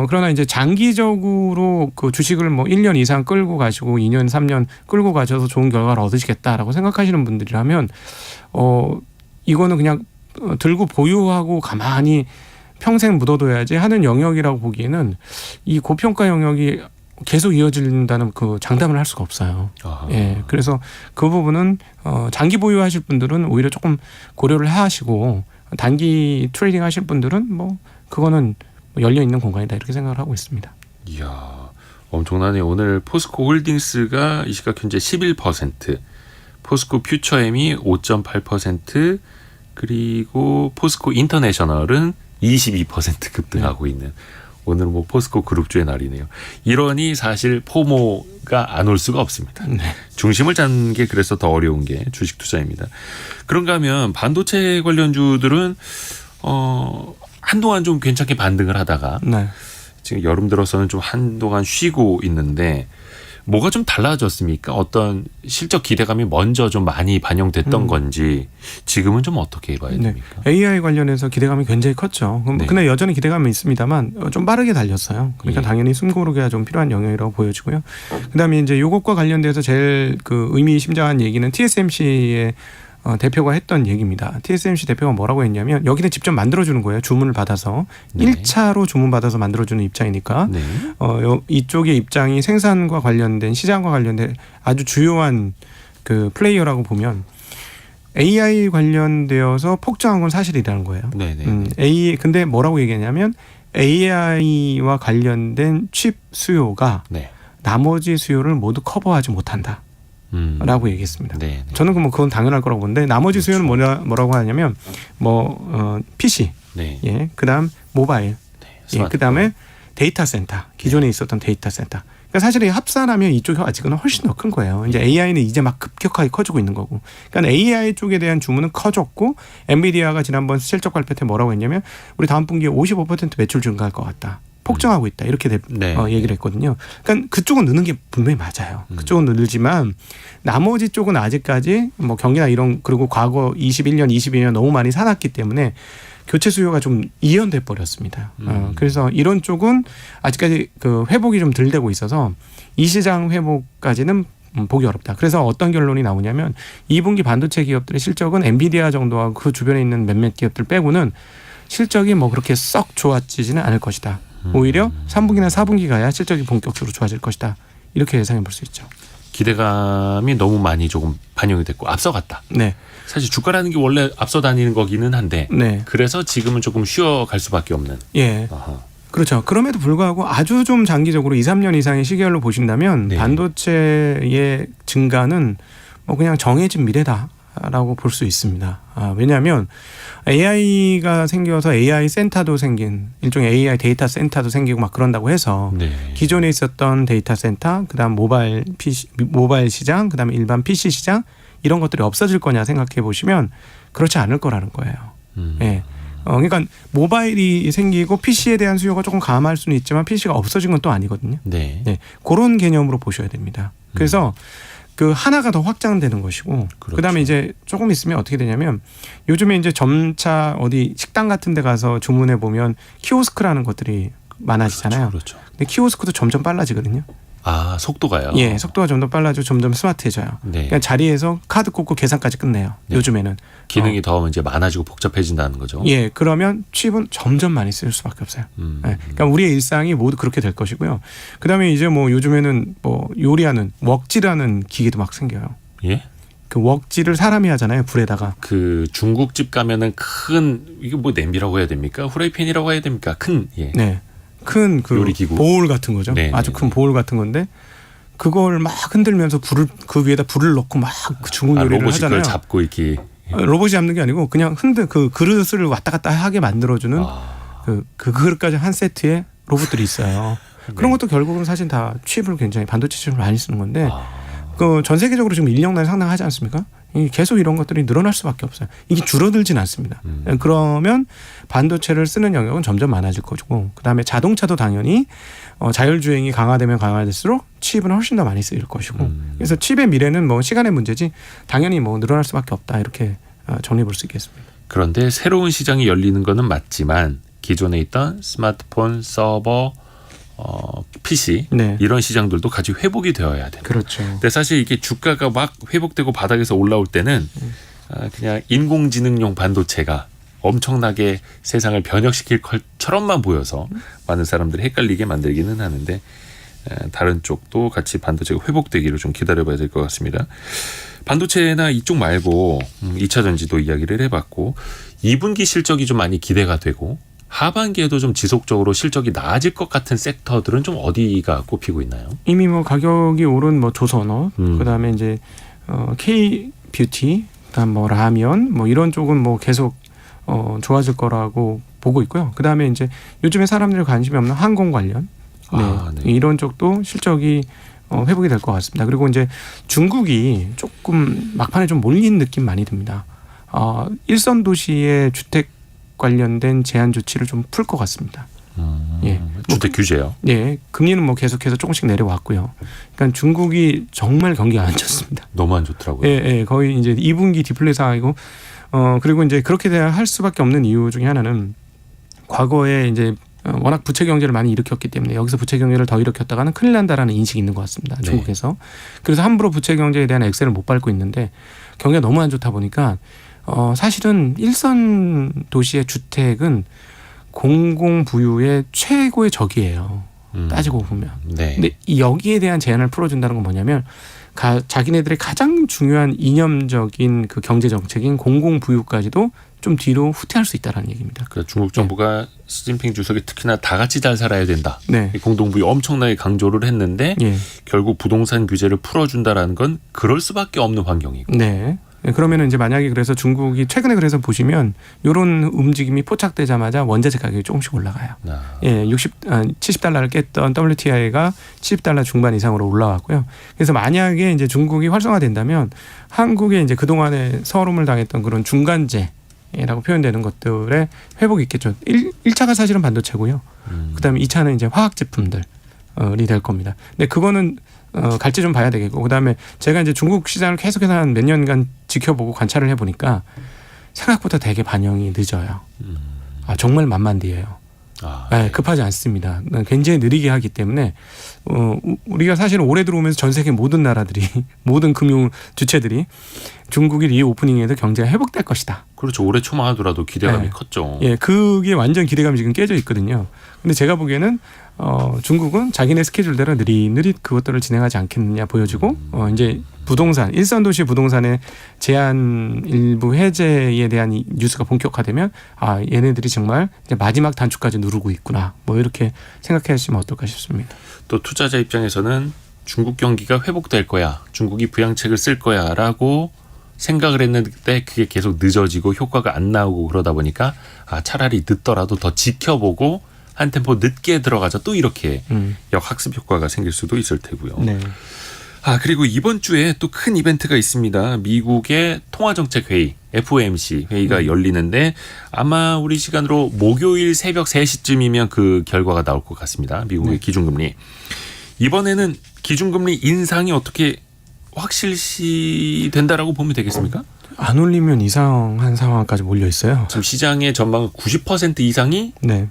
그러나 이제 장기적으로 주식을 1년 이상 끌고 가시고 2년, 3년 끌고 가셔서 좋은 결과를 얻으시겠다라고 생각하시는 분들이라면 이거는 그냥 들고 보유하고 가만히 평생 묻어둬야지 하는 영역이라고 보기에는 이 고평가 영역이 계속 이어진다는 장담을 할 수가 없어요. 예, 그래서 그 부분은 장기 보유하실 분들은 오히려 조금 고려를 하시고, 단기 트레이딩 하실 분들은 그거는 열려 있는 공간이다 이렇게 생각을 하고 있습니다. 이야, 엄청나네요. 오늘 포스코 홀딩스가 이 시각 현재 11%, 포스코 퓨처엠이 5.8%, 그리고 포스코 인터내셔널은 22% 급등하고 있는 오늘 포스코 그룹주의 날이네요. 이러니 사실 포모가 안 올 수가 없습니다. 중심을 잡는 게 그래서 더 어려운 게 주식 투자입니다. 그런가 하면 반도체 관련주들은 한동안 좀 괜찮게 반등을 하다가 지금 여름 들어서는 좀 한동안 쉬고 있는데, 뭐가 좀 달라졌습니까? 어떤 실적 기대감이 먼저 좀 많이 반영됐던 건지 지금은 좀 어떻게 봐야 됩니까? AI 관련해서 기대감이 굉장히 컸죠. 네. 근데 여전히 기대감은 있습니다만 좀 빠르게 달렸어요. 그러니까 예. 당연히 숨고르기가 좀 필요한 영역이라고 보여지고요. 그다음에 이제 요것과 관련돼서 제일 그 의미심장한 얘기는 TSMC의 대표가 했던 얘기입니다. TSMC 대표가 뭐라고 했냐면 여기는 직접 만들어주는 거예요. 주문을 받아서. 네. 1차로 주문 받아서 만들어주는 입장이니까 네. 이쪽의 입장이 생산과 관련된 시장과 관련된 아주 주요한 그 플레이어라고 보면 AI 관련되어서 폭증한 건 사실이라는 거예요. 네네. 근데 뭐라고 얘기했냐면 AI와 관련된 칩 수요가 네. 나머지 수요를 모두 커버하지 못한다. 라고 얘기했습니다. 네. 저는 그건 당연할 거라고 보는데 나머지 그렇죠. 수요는 뭐라고 하냐면 PC, 네. 예, 그다음 모바일, 예, 그다음에 데이터 센터, 기존에 있었던 데이터 센터. 그러니까 사실 이 합산하면 이쪽이 아직은 훨씬 더 큰 거예요. 이제 AI는 이제 막 급격하게 커지고 있는 거고. 그러니까 AI 쪽에 대한 주문은 커졌고 엔비디아가 지난번 실적 발표 때 뭐라고 했냐면 우리 다음 분기에 55% 매출 증가할 것 같다. 폭증하고 있다. 이렇게 네. 얘기를 했거든요. 그러니까 그쪽은 느는 게 분명히 맞아요. 그쪽은 늘지만 나머지 쪽은 아직까지 뭐 경기나 이런 그리고 과거 21년, 22년 너무 많이 사놨기 때문에 교체 수요가 좀 이연돼 버렸습니다. 그래서 이런 쪽은 아직까지 그 회복이 좀 덜 되고 있어서 이 시장 회복까지는 보기 어렵다. 그래서 어떤 결론이 나오냐면 2분기 반도체 기업들의 실적은 엔비디아 정도와 그 주변에 있는 몇몇 기업들 빼고는 실적이 뭐 그렇게 썩 좋아지지는 않을 것이다. 오히려 3분기나 4분기 가야 실적이 본격적으로 좋아질 것이다. 이렇게 예상해 볼 수 있죠. 기대감이 너무 많이 조금 반영이 됐고 앞서갔다. 네. 사실 주가라는 게 원래 앞서 다니는 거기는 한데 네. 그래서 지금은 조금 쉬어갈 수밖에 없는. 예. 아하. 그렇죠. 그럼에도 불구하고 아주 좀 장기적으로 2, 3년 이상의 시계열로 보신다면 네. 반도체의 증가는 뭐 그냥 정해진 미래다라고 볼 수 있습니다. 왜냐하면 AI가 생겨서 AI 센터도 생긴 일종의 AI 데이터 센터도 생기고 막 그런다고 해서 네. 기존에 있었던 데이터 센터, 그다음 모바일 시장, 그다음에 일반 PC 시장 이런 것들이 없어질 거냐 생각해 보시면 그렇지 않을 거라는 거예요. 예. 그러니까 모바일이 생기고 PC에 대한 수요가 조금 감할 수는 있지만 PC가 없어진 건 또 아니거든요. 네. 네. 그런 개념으로 보셔야 됩니다. 그래서 그 하나가 더 확장되는 것이고 그렇죠. 그다음에 이제 조금 있으면 어떻게 되냐면 요즘에 이제 점차 어디 식당 같은 데 가서 주문해 보면 키오스크라는 것들이 많아지잖아요. 그렇죠. 근데 키오스크도 점점 빨라지거든요. 아, 속도가요? 예, 속도가 좀 더 빨라지고 점점 스마트해져요. 네. 그냥 자리에서 카드 꽂고 계산까지 끝내요. 네. 요즘에는. 기능이 더 이제 많아지고 복잡해진다는 거죠. 예, 그러면 칩은 점점 많이 쓸 수밖에 없어요. 예, 그러니까 우리의 일상이 모두 그렇게 될 것이고요. 그다음에 이제 뭐 요즘에는 뭐 요리하는 웍지라는 기계도 막 생겨요. 예? 그 웍지를 사람이 하잖아요, 불에다가. 그 중국집 가면은 큰 이게 뭐 냄비라고 해야 됩니까? 후라이팬이라고 해야 됩니까? 큰 예. 네. 큰 그 요리기구. 보울 같은 거죠. 네, 아주 네, 큰 보울 같은 건데 그걸 막 흔들면서 그 위에다 불을 넣고 막 그 중국 요리를 로봇이 하잖아요. 그걸 잡고 이렇게 로봇이 잡는 게 아니고 그냥 그 그릇을 왔다 갔다 하게 만들어주는 그 그릇까지 한 세트에 로봇들이 있어요. 그런 것도 결국은 사실 다 칩을 굉장히 반도체 칩을 많이 쓰는 건데 그 전 세계적으로 지금 인력난이 상당하지 않습니까? 계속 이런 것들이 늘어날 수밖에 없어요. 이게 줄어들진 않습니다. 그러면 반도체를 쓰는 영역은 점점 많아질 것이고 그다음에 자동차도 당연히 자율주행이 강화되면 강화될수록 칩은 훨씬 더 많이 쓰일 것이고 그래서 칩의 미래는 뭐 시간의 문제지 당연히 뭐 늘어날 수밖에 없다 이렇게 정리해 볼 수 있겠습니다. 그런데 새로운 시장이 열리는 거는 맞지만 기존에 있던 스마트폰, 서버, PC 네. 이런 시장들도 같이 회복이 되어야 된다. 그렇죠. 근데 사실 이게 주가가 막 회복되고 바닥에서 올라올 때는 그냥 인공지능용 반도체가 엄청나게 세상을 변혁시킬 것처럼만 보여서 많은 사람들이 헷갈리게 만들기는 하는데 다른 쪽도 같이 반도체가 회복되기를 좀 기다려봐야 될 것 같습니다. 반도체나 이쪽 말고 2차 전지도 이야기를 해봤고 2분기 실적이 좀 많이 기대가 되고 하반기에도 좀 지속적으로 실적이 나아질 것 같은 섹터들은 좀 어디가 꼽히고 있나요? 이미 뭐 가격이 오른 뭐 조선업, 그다음에 이제 K 뷰티, 그다음 뭐 라면 뭐 이런 쪽은 뭐 계속 좋아질 거라고 보고 있고요. 그다음에 이제 요즘에 사람들이 관심이 없는 항공 관련, 네. 이런 쪽도 실적이 회복이 될 것 같습니다. 그리고 이제 중국이 조금 막판에 좀 몰린 느낌 많이 듭니다. 일선 도시의 주택 관련된 제한 조치를 좀 풀 것 같습니다. 예. 주택 규제요. 네, 금리는 뭐 계속해서 조금씩 내려왔고요. 그러니까 중국이 정말 경기가 안 좋습니다. 너무 안 좋더라고요. 예, 예, 거의 이제 2분기 디플레 상황이고, 그리고 이제 그렇게 돼야 할 수밖에 없는 이유 중에 하나는 과거에 이제 워낙 부채 경제를 많이 일으켰기 때문에 여기서 부채 경제를 더 일으켰다가는 큰일 난다라는 인식이 있는 것 같습니다. 네. 중국에서. 그래서 함부로 부채 경제에 대한 엑셀을 못 밟고 있는데 경기가 너무 안 좋다 보니까 사실은 일선 도시의 주택은 공공 부유의 최고의 적이에요. 따지고 보면. 네. 근데 이 여기에 대한 제한을 풀어준다는 건 뭐냐면 자기네들의 가장 중요한 이념적인 그 경제 정책인 공공 부유까지도 좀 뒤로 후퇴할 수 있다는 얘기입니다. 그러니까 중국 정부가 시진핑 주석이 특히나 다 같이 잘 살아야 된다. 네. 공동부유 엄청나게 강조를 했는데 예. 결국 부동산 규제를 풀어준다라는 건 그럴 수밖에 없는 환경이고. 네. 그러면은 이제 만약에 그래서 중국이 최근에 그래서 보시면 이런 움직임이 포착되자마자 원자재 가격이 조금씩 올라가요. 예, 70달러를 깼던 WTI가 70달러 중반 이상으로 올라왔고요. 그래서 만약에 이제 중국이 활성화된다면 한국에 이제 그동안에 서름을 당했던 그런 중간재라고 표현되는 것들의 회복이 있겠죠. 1차가 사실은 반도체고요. 그다음에 2차는 이제 화학 제품들이 될 겁니다. 근데 그거는 갈지 좀 봐야 되겠고, 그다음에 제가 이제 중국 시장을 계속해서 한 몇 년간 지켜보고 관찰을 해보니까 생각보다 되게 반영이 늦어요. 정말 만만디예요. 네, 급하지 않습니다. 굉장히 느리게 하기 때문에 우리가 사실 올해 들어오면서 전 세계 모든 나라들이 모든 금융 주체들이 중국이 리오프닝에도 경제가 회복될 것이다. 그렇죠. 올해 초만 하더라도 기대감이 네. 컸죠. 예, 그게 완전 기대감이 지금 깨져 있거든요. 근데 제가 보기에는 중국은 자기네 스케줄대로 느릿느릿 그것들을 진행하지 않겠느냐 보여지고 이제 부동산 일선 도시 부동산의 제한 일부 해제에 대한 이 뉴스가 본격화되면 얘네들이 정말 이제 마지막 단추까지 누르고 있구나 뭐 이렇게 생각하시면 어떨까 싶습니다. 또 투자자 입장에서는 중국 경기가 회복될 거야, 중국이 부양책을 쓸 거야라고 생각을 했는데 그게 계속 늦어지고 효과가 안 나오고 그러다 보니까 차라리 늦더라도 더 지켜보고 한 템포 늦게 들어가자, 또 이렇게 역학습 효과가 생길 수도 있을 테고요. 네. 그리고 이번 주에 또 큰 이벤트가 있습니다. 미국의 통화정책회의 FOMC 회의가 열리는데 아마 우리 시간으로 목요일 새벽 3시쯤이면 그 결과가 나올 것 같습니다. 미국의 네. 기준금리. 이번에는 기준금리 인상이 어떻게 확실시 된다라고 보면 되겠습니까? 안 올리면 이상한 상황까지 몰려 있어요. 지금 시장의 전망은 90% 이상이 네.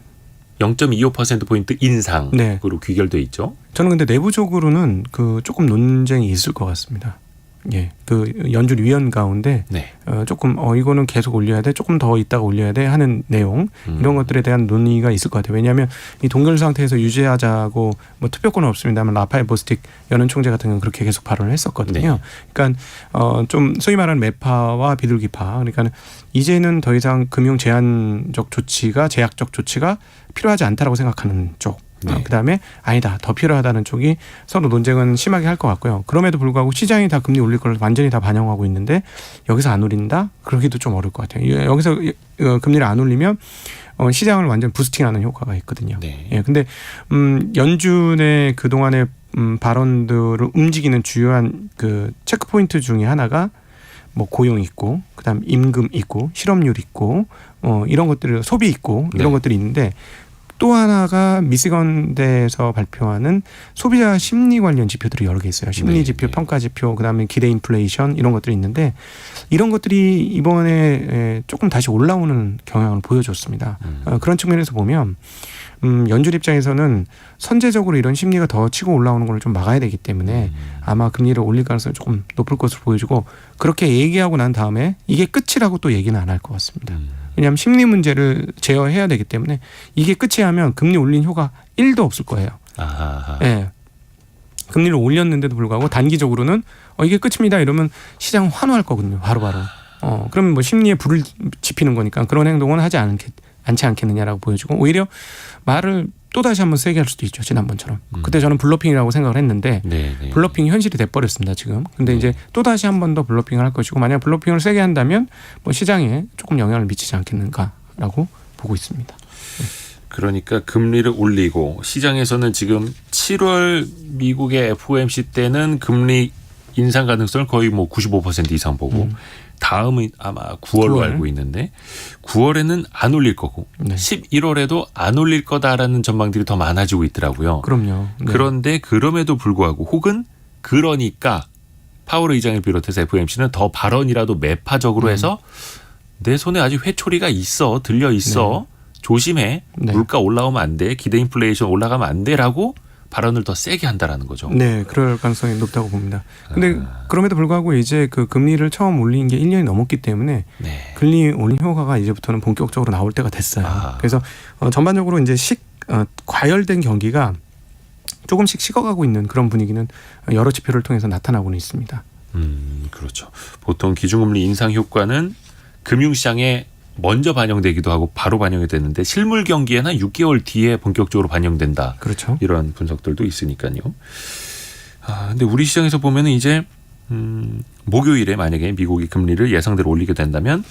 0.25%포인트 인상으로 네. 귀결돼 있죠. 저는 근데 내부적으로는 그 조금 논쟁이 있을 것 같습니다. 예, 그 연준 위원 가운데 네. 조금 이거는 계속 올려야 돼, 조금 더 있다가 올려야 돼 하는 내용 이런 것들에 대한 논의가 있을 것 같아요. 왜냐하면 이 동결 상태에서 유지하자고 뭐 투표권은 없습니다만 라파엘 보스틱 연은 총재 같은 경우는 그렇게 계속 발언을 했었거든요. 네. 그러니까 좀 소위 말하는 매파와 비둘기파, 그러니까 이제는 더 이상 금융 제한적 조치가 제약적 조치가 필요하지 않다라고 생각하는 쪽. 네. 그다음에 아니다, 더 필요하다는 쪽이 서로 논쟁은 심하게 할 것 같고요. 그럼에도 불구하고 시장이 다 금리 올릴 걸 완전히 다 반영하고 있는데 여기서 안 올린다? 그러기도 좀 어려울 것 같아요. 여기서 금리를 안 올리면 시장을 완전 부스팅하는 효과가 있거든요. 네. 예, 근데 연준의 그 동안의 발언들을 움직이는 주요한 그 체크 포인트 중에 하나가 뭐 고용 있고, 그다음 임금 있고, 실업률 있고, 이런 것들, 소비 있고 이런 네. 것들이 있는데. 또 하나가 미시건대에서 발표하는 소비자 심리 관련 지표들이 여러 개 있어요. 심리 지표, 네. 평가 지표, 그다음에 기대 인플레이션 이런 것들이 있는데 이런 것들이 이번에 조금 다시 올라오는 경향을 보여줬습니다. 그런 측면에서 보면 연준 입장에서는 선제적으로 이런 심리가 더 치고 올라오는 걸 좀 막아야 되기 때문에 아마 금리를 올릴 가능성이 조금 높을 것으로 보여지고, 그렇게 얘기하고 난 다음에 이게 끝이라고 또 얘기는 안 할 것 같습니다. 왜냐하면 심리 문제를 제어해야 되기 때문에 이게 끝이 하면 금리 올린 효과 1도 없을 거예요. 예. 금리를 올렸는데도 불구하고 단기적으로는 이게 끝입니다 이러면 시장 환호할 거거든요. 바로바로. 그러면 뭐 심리에 불을 지피는 거니까 그런 행동은 하지 않지 않겠느냐라고 보여지고, 오히려 말을 또다시 한번 세게 할 수도 있죠. 지난번처럼. 그때 저는 블러핑이라고 생각을 했는데 네. 블러핑이 현실이 돼버렸습니다. 지금. 근데 이제 또다시 한 번 더 블러핑을 할 것이고, 만약 블러핑을 세게 한다면 뭐 시장에 조금 영향을 미치지 않겠는가라고 보고 있습니다. 그러니까 금리를 올리고, 시장에서는 지금 7월 미국의 FOMC 때는 금리 인상 가능성을 거의 뭐 95% 이상 보고 다음은 아마 9월로 9월. 알고 있는데 9월에는 안 올릴 거고 네. 11월에도 안 올릴 거다라는 전망들이 더 많아지고 있더라고요. 그럼요. 네. 그런데 그럼에도 불구하고 혹은 그러니까 파월 의장을 비롯해서 FOMC는 더 발언이라도 매파적으로 해서 내 손에 아직 회초리가 있어, 들려 있어, 조심해, 네. 물가 올라오면 안 돼, 기대 인플레이션 올라가면 안 돼라고 발언을 더 세게 한다라는 거죠. 네, 그럴 가능성이 높다고 봅니다. 근데 그럼에도 불구하고 이제 그 금리를 처음 올린 게 1년이 넘었기 때문에 네. 금리 올린 효과가 이제부터는 본격적으로 나올 때가 됐어요. 그래서 전반적으로 이제 과열된 경기가 조금씩 식어가고 있는 그런 분위기는 여러 지표를 통해서 나타나고는 있습니다. 그렇죠. 보통 기준금리 인상 효과는 금융시장에 먼저 반영되기도 하고 바로 반영이 되는데 실물 경기에는 6개월 뒤에 본격적으로 반영된다. 그렇죠. 이런 분석들도 있으니까요. 근데 우리 시장에서 보면은 이제 목요일에 만약에 미국이 금리를 예상대로 올리게 된다면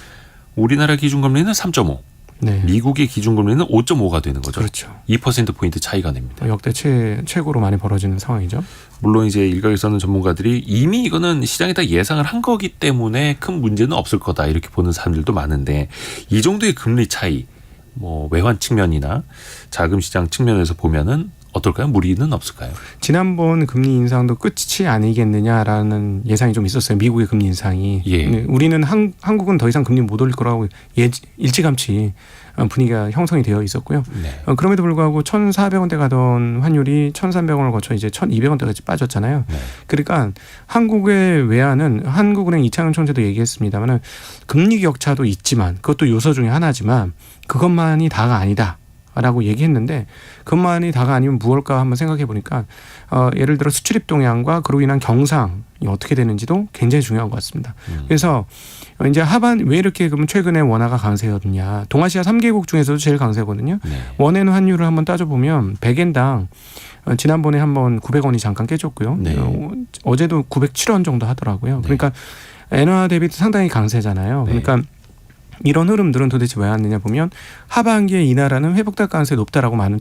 우리나라 기준금리는 3.5, 네. 미국의 기준금리는 5.5가 되는 거죠. 그렇죠. 2%포인트 차이가 납니다. 역대 최고로 많이 벌어지는 상황이죠. 물론 이제 일각에서는 전문가들이 이미 이거는 시장에 다 예상을 한 거기 때문에 큰 문제는 없을 거다 이렇게 보는 사람들도 많은데 이 정도의 금리 차이 뭐 외환 측면이나 자금 시장 측면에서 보면은 어떨까요? 무리는 없을까요? 지난번 금리 인상도 끝이 아니겠느냐라는 예상이 좀 있었어요. 미국의 금리 인상이. 예. 우리는 한국은 더 이상 금리 못 올릴 거라고 일찌감치 분위기가 형성이 되어 있었고요. 네. 그럼에도 불구하고 1,400원대 가던 환율이 1,300원을 거쳐 이제 1,200원대까지 빠졌잖아요. 네. 그러니까 한국의 외환은 한국은행 이창용 총재도 얘기했습니다만은 금리 격차도 있지만 그것도 요소 중에 하나지만 그것만이 다가 아니다. 라고 얘기했는데 그것만이 다가 아니면 무엇일까 한번 생각해 보니까 예를 들어 수출입 동향과 그로 인한 경상이 어떻게 되는지도 굉장히 중요한 것 같습니다. 그래서 이제 왜 이렇게 그러면 최근에 원화가 강세였느냐. 동아시아 3개국 중에서도 제일 강세거든요. 네. 원화는 환율을 한번 따져보면 100엔당 지난번에 한번 900원이 잠깐 깨졌고요. 네. 어제도 907원 정도 하더라고요. 그러니까 엔화 대비 상당히 강세잖아요. 그러니까 이런 흐름들은 도대체 왜 왔느냐 보면 하반기에 이 나라는 회복될 가능성이 높다라고 많은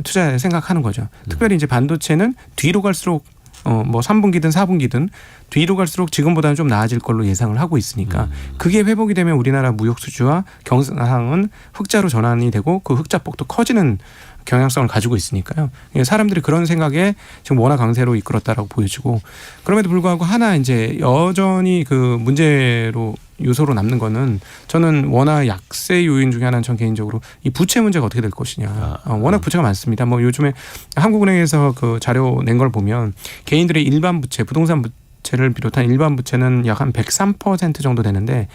투자에 생각하는 거죠. 특별히 이제 반도체는 뒤로 갈수록 뭐 3분기든 4분기든 뒤로 갈수록 지금보다는 좀 나아질 걸로 예상을 하고 있으니까 그게 회복이 되면 우리나라 무역 수주와 경상은 흑자로 전환이 되고 그 흑자폭도 커지는 경향성을 가지고 있으니까요. 사람들이 그런 생각에 지금 원화 강세로 이끌었다라고 보여지고 그럼에도 불구하고 하나 이제 여전히 그 문제로 요소로 남는 거는 저는 원화 약세 요인 중에 하나는 전 개인적으로 이 부채 문제가 어떻게 될 것이냐. 워낙 부채가 많습니다. 뭐 요즘에 한국은행에서 그 자료 낸 걸 보면 개인들의 일반 부채, 부동산 부채를 비롯한 일반 부채는 약 한 103% 정도 되는데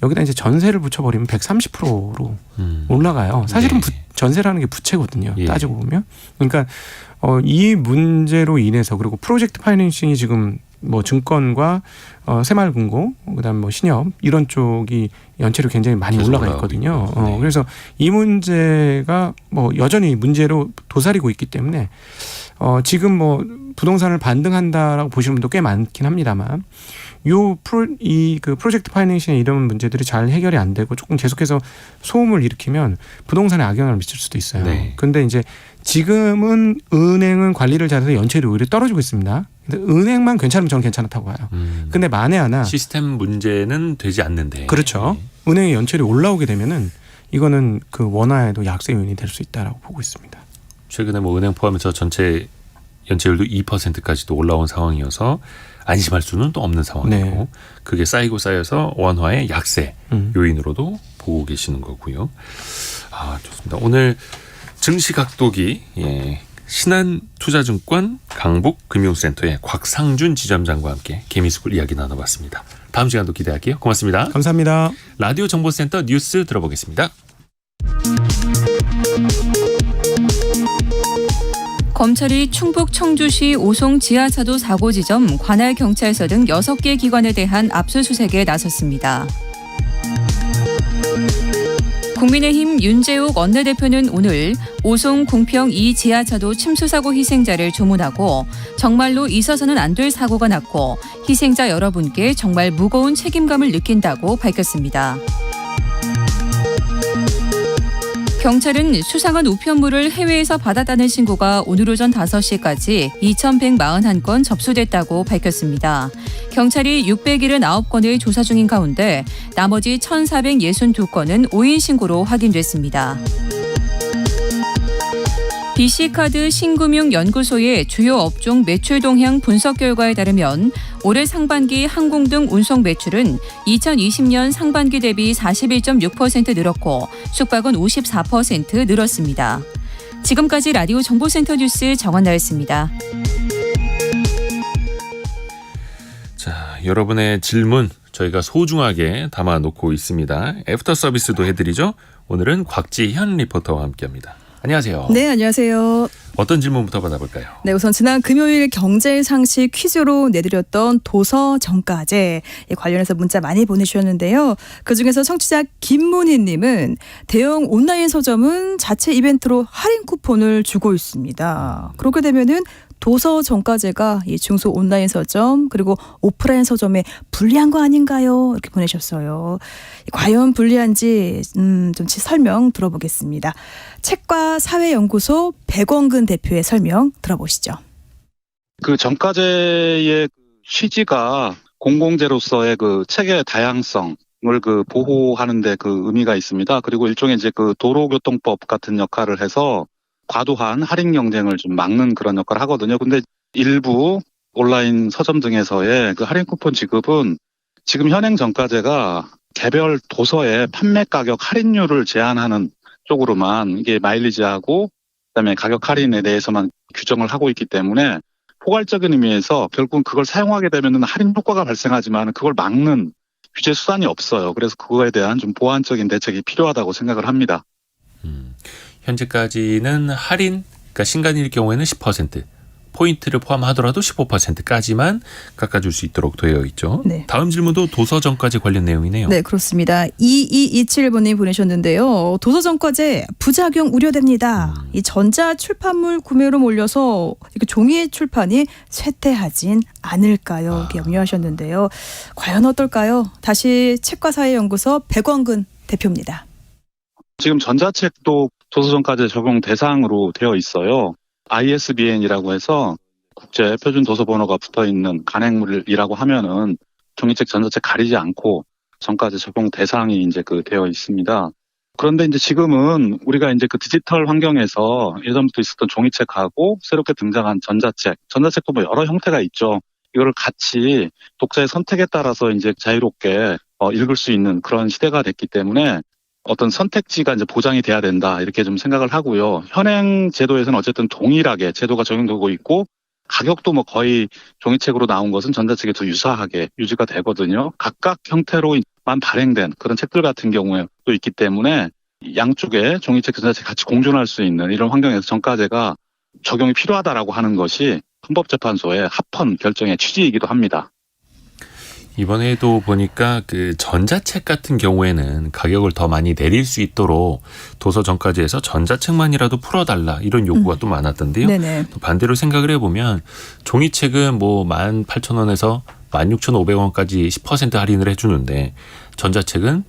여기다 이제 전세를 붙여버리면 130%로 올라가요. 사실은 전세라는 게 부채거든요. 예. 따지고 보면. 그러니까 이 문제로 인해서 그리고 프로젝트 파이낸싱이 지금 뭐 증권과 새마을금고 그다음 뭐 신협 이런 쪽이 연체로 굉장히 많이 올라가 있거든요. 네. 그래서 이 문제가 뭐 여전히 문제로 도사리고 있기 때문에 지금 뭐 부동산을 반등한다라고 보시는 분도 꽤 많긴 합니다만 그 프로젝트 파이낸싱 이런 문제들이 잘 해결이 안 되고 조금 계속해서 소음을 일으키면 부동산에 악영향을 미칠 수도 있어요. 네. 근데 이제 지금은 은행은 관리를 잘해서 연체율이 오히려 떨어지고 있습니다. 근데 은행만 괜찮으면 저는 괜찮다고 봐요. 근데 만에 하나 시스템 문제는 되지 않는데. 그렇죠. 은행의 연체율이 올라오게 되면은 이거는 그 원화에도 약세 요인이 될 수 있다라고 보고 있습니다. 최근에 뭐 은행 포함해서 전체 연체율도 2%까지도 올라온 상황이어서 안심할 수는 또 없는 상황이고 네. 그게 쌓이고 쌓여서 원화의 약세 요인으로도 보고 계시는 거고요. 좋습니다. 오늘 증시각도기 신한투자증권 강북금융센터의 곽상준 지점장과 함께 개미숲을 이야기 나눠봤습니다. 다음 시간도 기대할게요. 고맙습니다. 감사합니다. 라디오 정보센터 뉴스 들어보겠습니다. 검찰이 충북 청주시 오송 지하차도 사고 지점, 관할 경찰서 등 6개 기관에 대한 압수수색에 나섰습니다. 국민의힘 윤재욱 원내대표는 오늘 오송 공평 2 지하차도 침수사고 희생자를 조문하고 정말로 있어서는 안 될 사고가 났고 희생자 여러분께 정말 무거운 책임감을 느낀다고 밝혔습니다. 경찰은 수상한 우편물을 해외에서 받았다는 신고가 오늘 오전 5시까지 2,141건 접수됐다고 밝혔습니다. 경찰이 679건을 조사 중인 가운데 나머지 1,462건은 오인 신고로 확인됐습니다. BC카드 신금융연구소의 주요 업종 매출 동향 분석 결과에 따르면 올해 상반기 항공 등 운송 매출은 2020년 상반기 대비 41.6% 늘었고 숙박은 54% 늘었습니다. 지금까지 라디오 정보센터 뉴스 정원나였습니다. 자, 여러분의 질문 저희가 소중하게 담아놓고 있습니다. 애프터 서비스도 해드리죠. 오늘은 곽지현 리포터와 함께합니다. 안녕하세요. 네, 안녕하세요. 어떤 질문부터 받아볼까요? 네, 우선 지난 금요일 경제상식 퀴즈로 내드렸던 도서 정가제 관련해서 문자 많이 보내주셨는데요. 그중에서 청취자 김문희님은 대형 온라인 서점은 자체 이벤트로 할인 쿠폰을 주고 있습니다. 그렇게 되면은 도서 정가제가 이 중소 온라인 서점 그리고 오프라인 서점에 불리한 거 아닌가요? 이렇게 보내셨어요. 과연 불리한지 좀 설명 들어보겠습니다. 책과 사회연구소 백원근 대표의 설명 들어보시죠. 그 정가제의 취지가 공공재로서의 그 책의 다양성을 그 보호하는데 그 의미가 있습니다. 그리고 일종의 이제 그 도로교통법 같은 역할을 해서 과도한 할인 경쟁을 좀 막는 그런 역할을 하거든요. 근데 일부 온라인 서점 등에서의 그 할인 쿠폰 지급은 지금 현행 정가제가 개별 도서의 판매 가격 할인율을 제한하는 쪽으로만 이게 마일리지하고 그다음에 가격 할인에 대해서만 규정을 하고 있기 때문에 포괄적인 의미에서 결국은 그걸 사용하게 되면은 할인 효과가 발생하지만 그걸 막는 규제 수단이 없어요. 그래서 그거에 대한 좀 보완적인 대책이 필요하다고 생각을 합니다. 현재까지는 할인, 그러니까 신간일 경우에는 10%, 포인트를 포함하더라도 15%까지만 깎아줄 수 있도록 되어 있죠. 네. 다음 질문도 도서정가제 관련 내용이네요. 네, 그렇습니다. 2227번님이 보내셨는데요. 도서정가제 부작용 우려됩니다. 이 전자출판물 구매로 몰려서 이렇게 종이 출판이 쇠퇴하진 않을까요? 이렇게 염려하셨는데요. 과연 어떨까요? 다시 책과 사회연구소 백원근 대표입니다. 지금 전자책도 도서정가제 적용 대상으로 되어 있어요. ISBN이라고 해서 국제 표준 도서 번호가 붙어 있는 간행물이라고 하면은 종이책, 전자책 가리지 않고 정가제 적용 대상이 이제 그 되어 있습니다. 그런데 이제 지금은 우리가 이제 그 디지털 환경에서 예전부터 있었던 종이책하고 새롭게 등장한 전자책도 뭐 여러 형태가 있죠. 이거를 같이 독자의 선택에 따라서 이제 자유롭게 읽을 수 있는 그런 시대가 됐기 때문에 어떤 선택지가 이제 보장이 돼야 된다 이렇게 좀 생각을 하고요. 현행 제도에서는 어쨌든 동일하게 제도가 적용되고 있고 가격도 뭐 거의 종이책으로 나온 것은 전자책에 더 유사하게 유지가 되거든요. 각각 형태로만 발행된 그런 책들 같은 경우에도 있기 때문에 양쪽에 종이책, 전자책 같이 공존할 수 있는 이런 환경에서 정가제가 적용이 필요하다라고 하는 것이 헌법재판소의 합헌 결정의 취지이기도 합니다. 이번에도 보니까 그 전자책 같은 경우에는 가격을 더 많이 내릴 수 있도록 도서정가제에서 전자책만이라도 풀어달라 이런 요구가 또 많았던데요. 네네. 또 반대로 생각을 해보면 종이책은 뭐 18,000원에서 16,500원까지 10% 할인을 해주는데 전자책은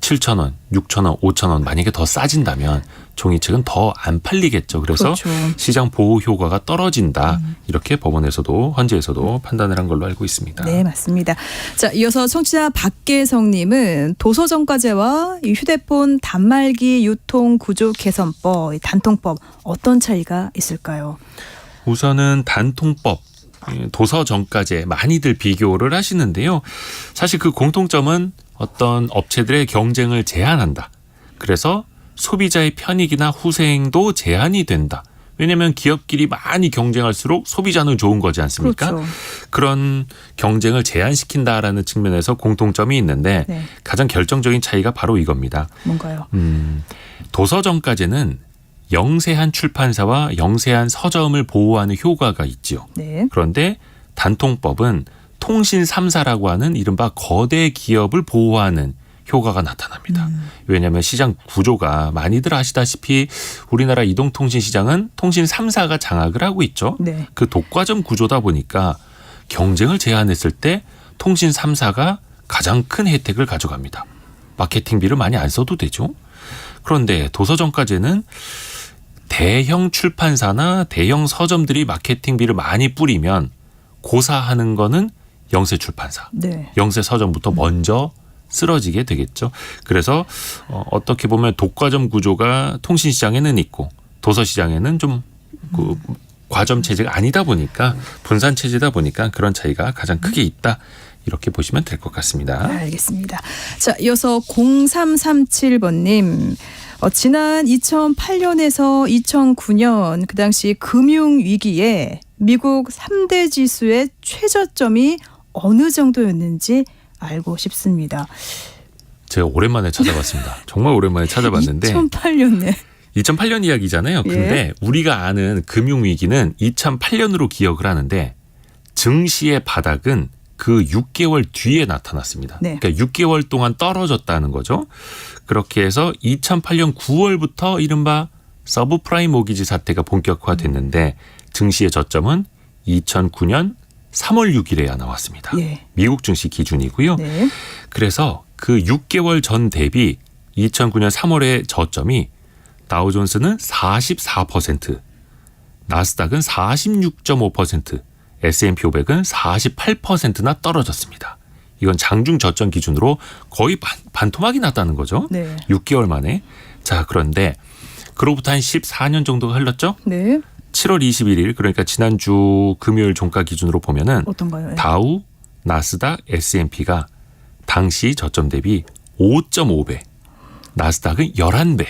7,000원, 6,000원, 5,000원 만약에 더 싸진다면 종이책은 더 안 팔리겠죠. 그래서 그렇죠. 시장 보호 효과가 떨어진다. 이렇게 법원에서도 헌재에서도 판단을 한 걸로 알고 있습니다. 네, 맞습니다. 자, 이어서 청취자 박계성님은 도서정가제와 이 휴대폰 단말기 유통 구조 개선법, 이 단통법 어떤 차이가 있을까요? 우선은 단통법, 도서정가제 많이들 비교를 하시는데요. 사실 그 공통점은 어떤 업체들의 경쟁을 제한한다. 그래서 소비자의 편익이나 후생도 제한이 된다. 왜냐하면 기업끼리 많이 경쟁할수록 소비자는 좋은 거지 않습니까? 그렇죠. 그런 경쟁을 제한시킨다라는 측면에서 공통점이 있는데 네. 가장 결정적인 차이가 바로 이겁니다. 뭔가요? 도서정가제는 영세한 출판사와 영세한 서점을 보호하는 효과가 있지요. 네. 그런데 단통법은 통신 3사라고 하는 이른바 거대 기업을 보호하는 효과가 나타납니다. 왜냐하면 시장 구조가 많이들 아시다시피 우리나라 이동통신 시장은 통신 3사가 장악을 하고 있죠. 네. 그 독과점 구조다 보니까 경쟁을 제한했을 때 통신 3사가 가장 큰 혜택을 가져갑니다. 마케팅비를 많이 안 써도 되죠. 그런데 도서정가제는 대형 출판사나 대형 서점들이 마케팅비를 많이 뿌리면 고사하는 거는 영세 출판사, 네. 영세 서점부터 먼저 쓰러지게 되겠죠. 그래서 어떻게 보면 독과점 구조가 통신시장에는 있고 도서시장에는 좀 그 과점 체제가 아니다 보니까 분산 체제다 보니까 그런 차이가 가장 크게 있다. 이렇게 보시면 될 것 같습니다. 알겠습니다. 자, 이어서 0337번님. 지난 2008년에서 2009년 그 당시 금융위기에 미국 3대 지수의 최저점이 어느 정도였는지 알고 싶습니다. 제가 오랜만에 찾아봤습니다. 정말 오랜만에 찾아봤는데 2008년에 2008년 이야기잖아요. 근데 우리가 아는 금융위기는 2008년으로 기억을 하는데 증시의 바닥은 그 6개월 뒤에 나타났습니다. 네. 그러니까 6개월 동안 떨어졌다는 거죠. 그렇게 해서 2008년 9월부터 이른바 서브프라임 모기지 사태가 본격화됐는데 증시의 저점은 2009년 3월 6일에야 나왔습니다. 예. 미국 증시 기준이고요. 네. 그래서 그 6개월 전 대비 2009년 3월의 저점이 다우존스는 44%, 나스닥은 46.5%, S&P 500은 48%나 떨어졌습니다. 이건 장중 저점 기준으로 거의 반토막이 났다는 거죠. 네. 6개월 만에. 자, 그런데 그로부터 한 14년 정도가 흘렀죠. 네. 7월 21일 그러니까 지난주 금요일 종가 기준으로 보면은 어떤가요? 다우, 나스닥, S&P가 당시 저점 대비 5.5배, 나스닥은 11배,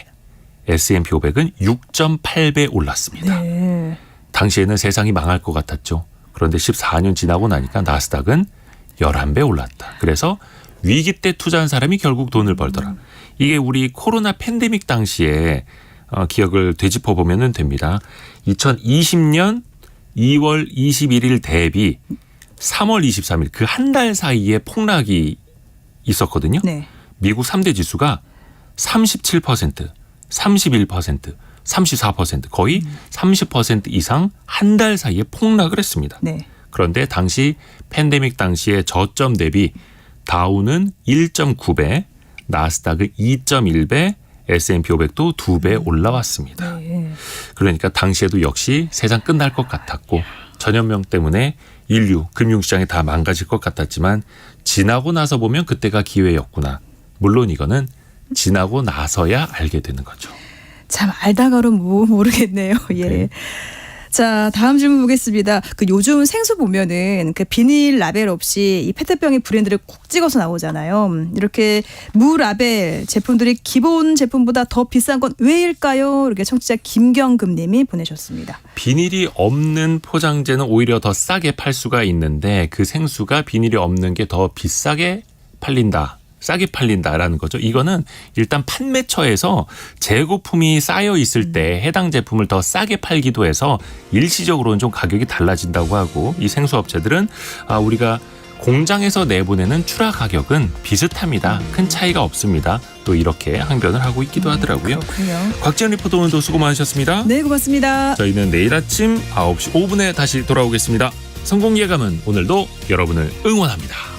S&P 500은 6.8배 올랐습니다. 네. 당시에는 세상이 망할 것 같았죠. 그런데 14년 지나고 나니까 나스닥은 11배 올랐다. 그래서 위기 때 투자한 사람이 결국 돈을 벌더라. 이게 우리 코로나 팬데믹 당시에 기억을 되짚어 보면 됩니다. 2020년 2월 21일 대비 3월 23일 그 한 달 사이에 폭락이 있었거든요. 네. 미국 3대 지수가 37%, 31%, 34% 거의 30% 이상 한 달 사이에 폭락을 했습니다. 네. 그런데 당시 팬데믹 당시에 저점 대비 다우는 1.9배, 나스닥은 2.1배, S&P 500도 2배 올라왔습니다. 네. 그러니까 당시에도 역시 세상 끝날 것 같았고 전염병 때문에 인류 금융시장이 다 망가질 것 같았지만 지나고 나서 보면 그때가 기회였구나. 물론 이거는 지나고 나서야 알게 되는 거죠. 참 알다가로 모르겠네요. 예. 네. 자, 다음 질문 보겠습니다. 그 요즘 생수 보면은 그 비닐 라벨 없이 이 페트병의 브랜드를 콕 찍어서 나오잖아요. 이렇게 무라벨 제품들이 기본 제품보다 더 비싼 건 왜일까요? 이렇게 청취자 김경금 님이 보내셨습니다. 비닐이 없는 포장재는 오히려 더 싸게 팔 수가 있는데 그 생수가 비닐이 없는 게 더 비싸게 팔린다. 싸게 팔린다라는 거죠. 이거는 일단 판매처에서 재고품이 쌓여 있을 때 해당 제품을 더 싸게 팔기도 해서 일시적으로는 좀 가격이 달라진다고 하고 이 생수업체들은 우리가 공장에서 내보내는 출하 가격은 비슷합니다. 큰 차이가 없습니다. 또 이렇게 항변을 하고 있기도 하더라고요. 그렇군요. 곽지연 리포터 오늘도 수고 많으셨습니다. 네, 고맙습니다. 저희는 내일 아침 9시 5분에 다시 돌아오겠습니다. 성공 예감은 오늘도 여러분을 응원합니다.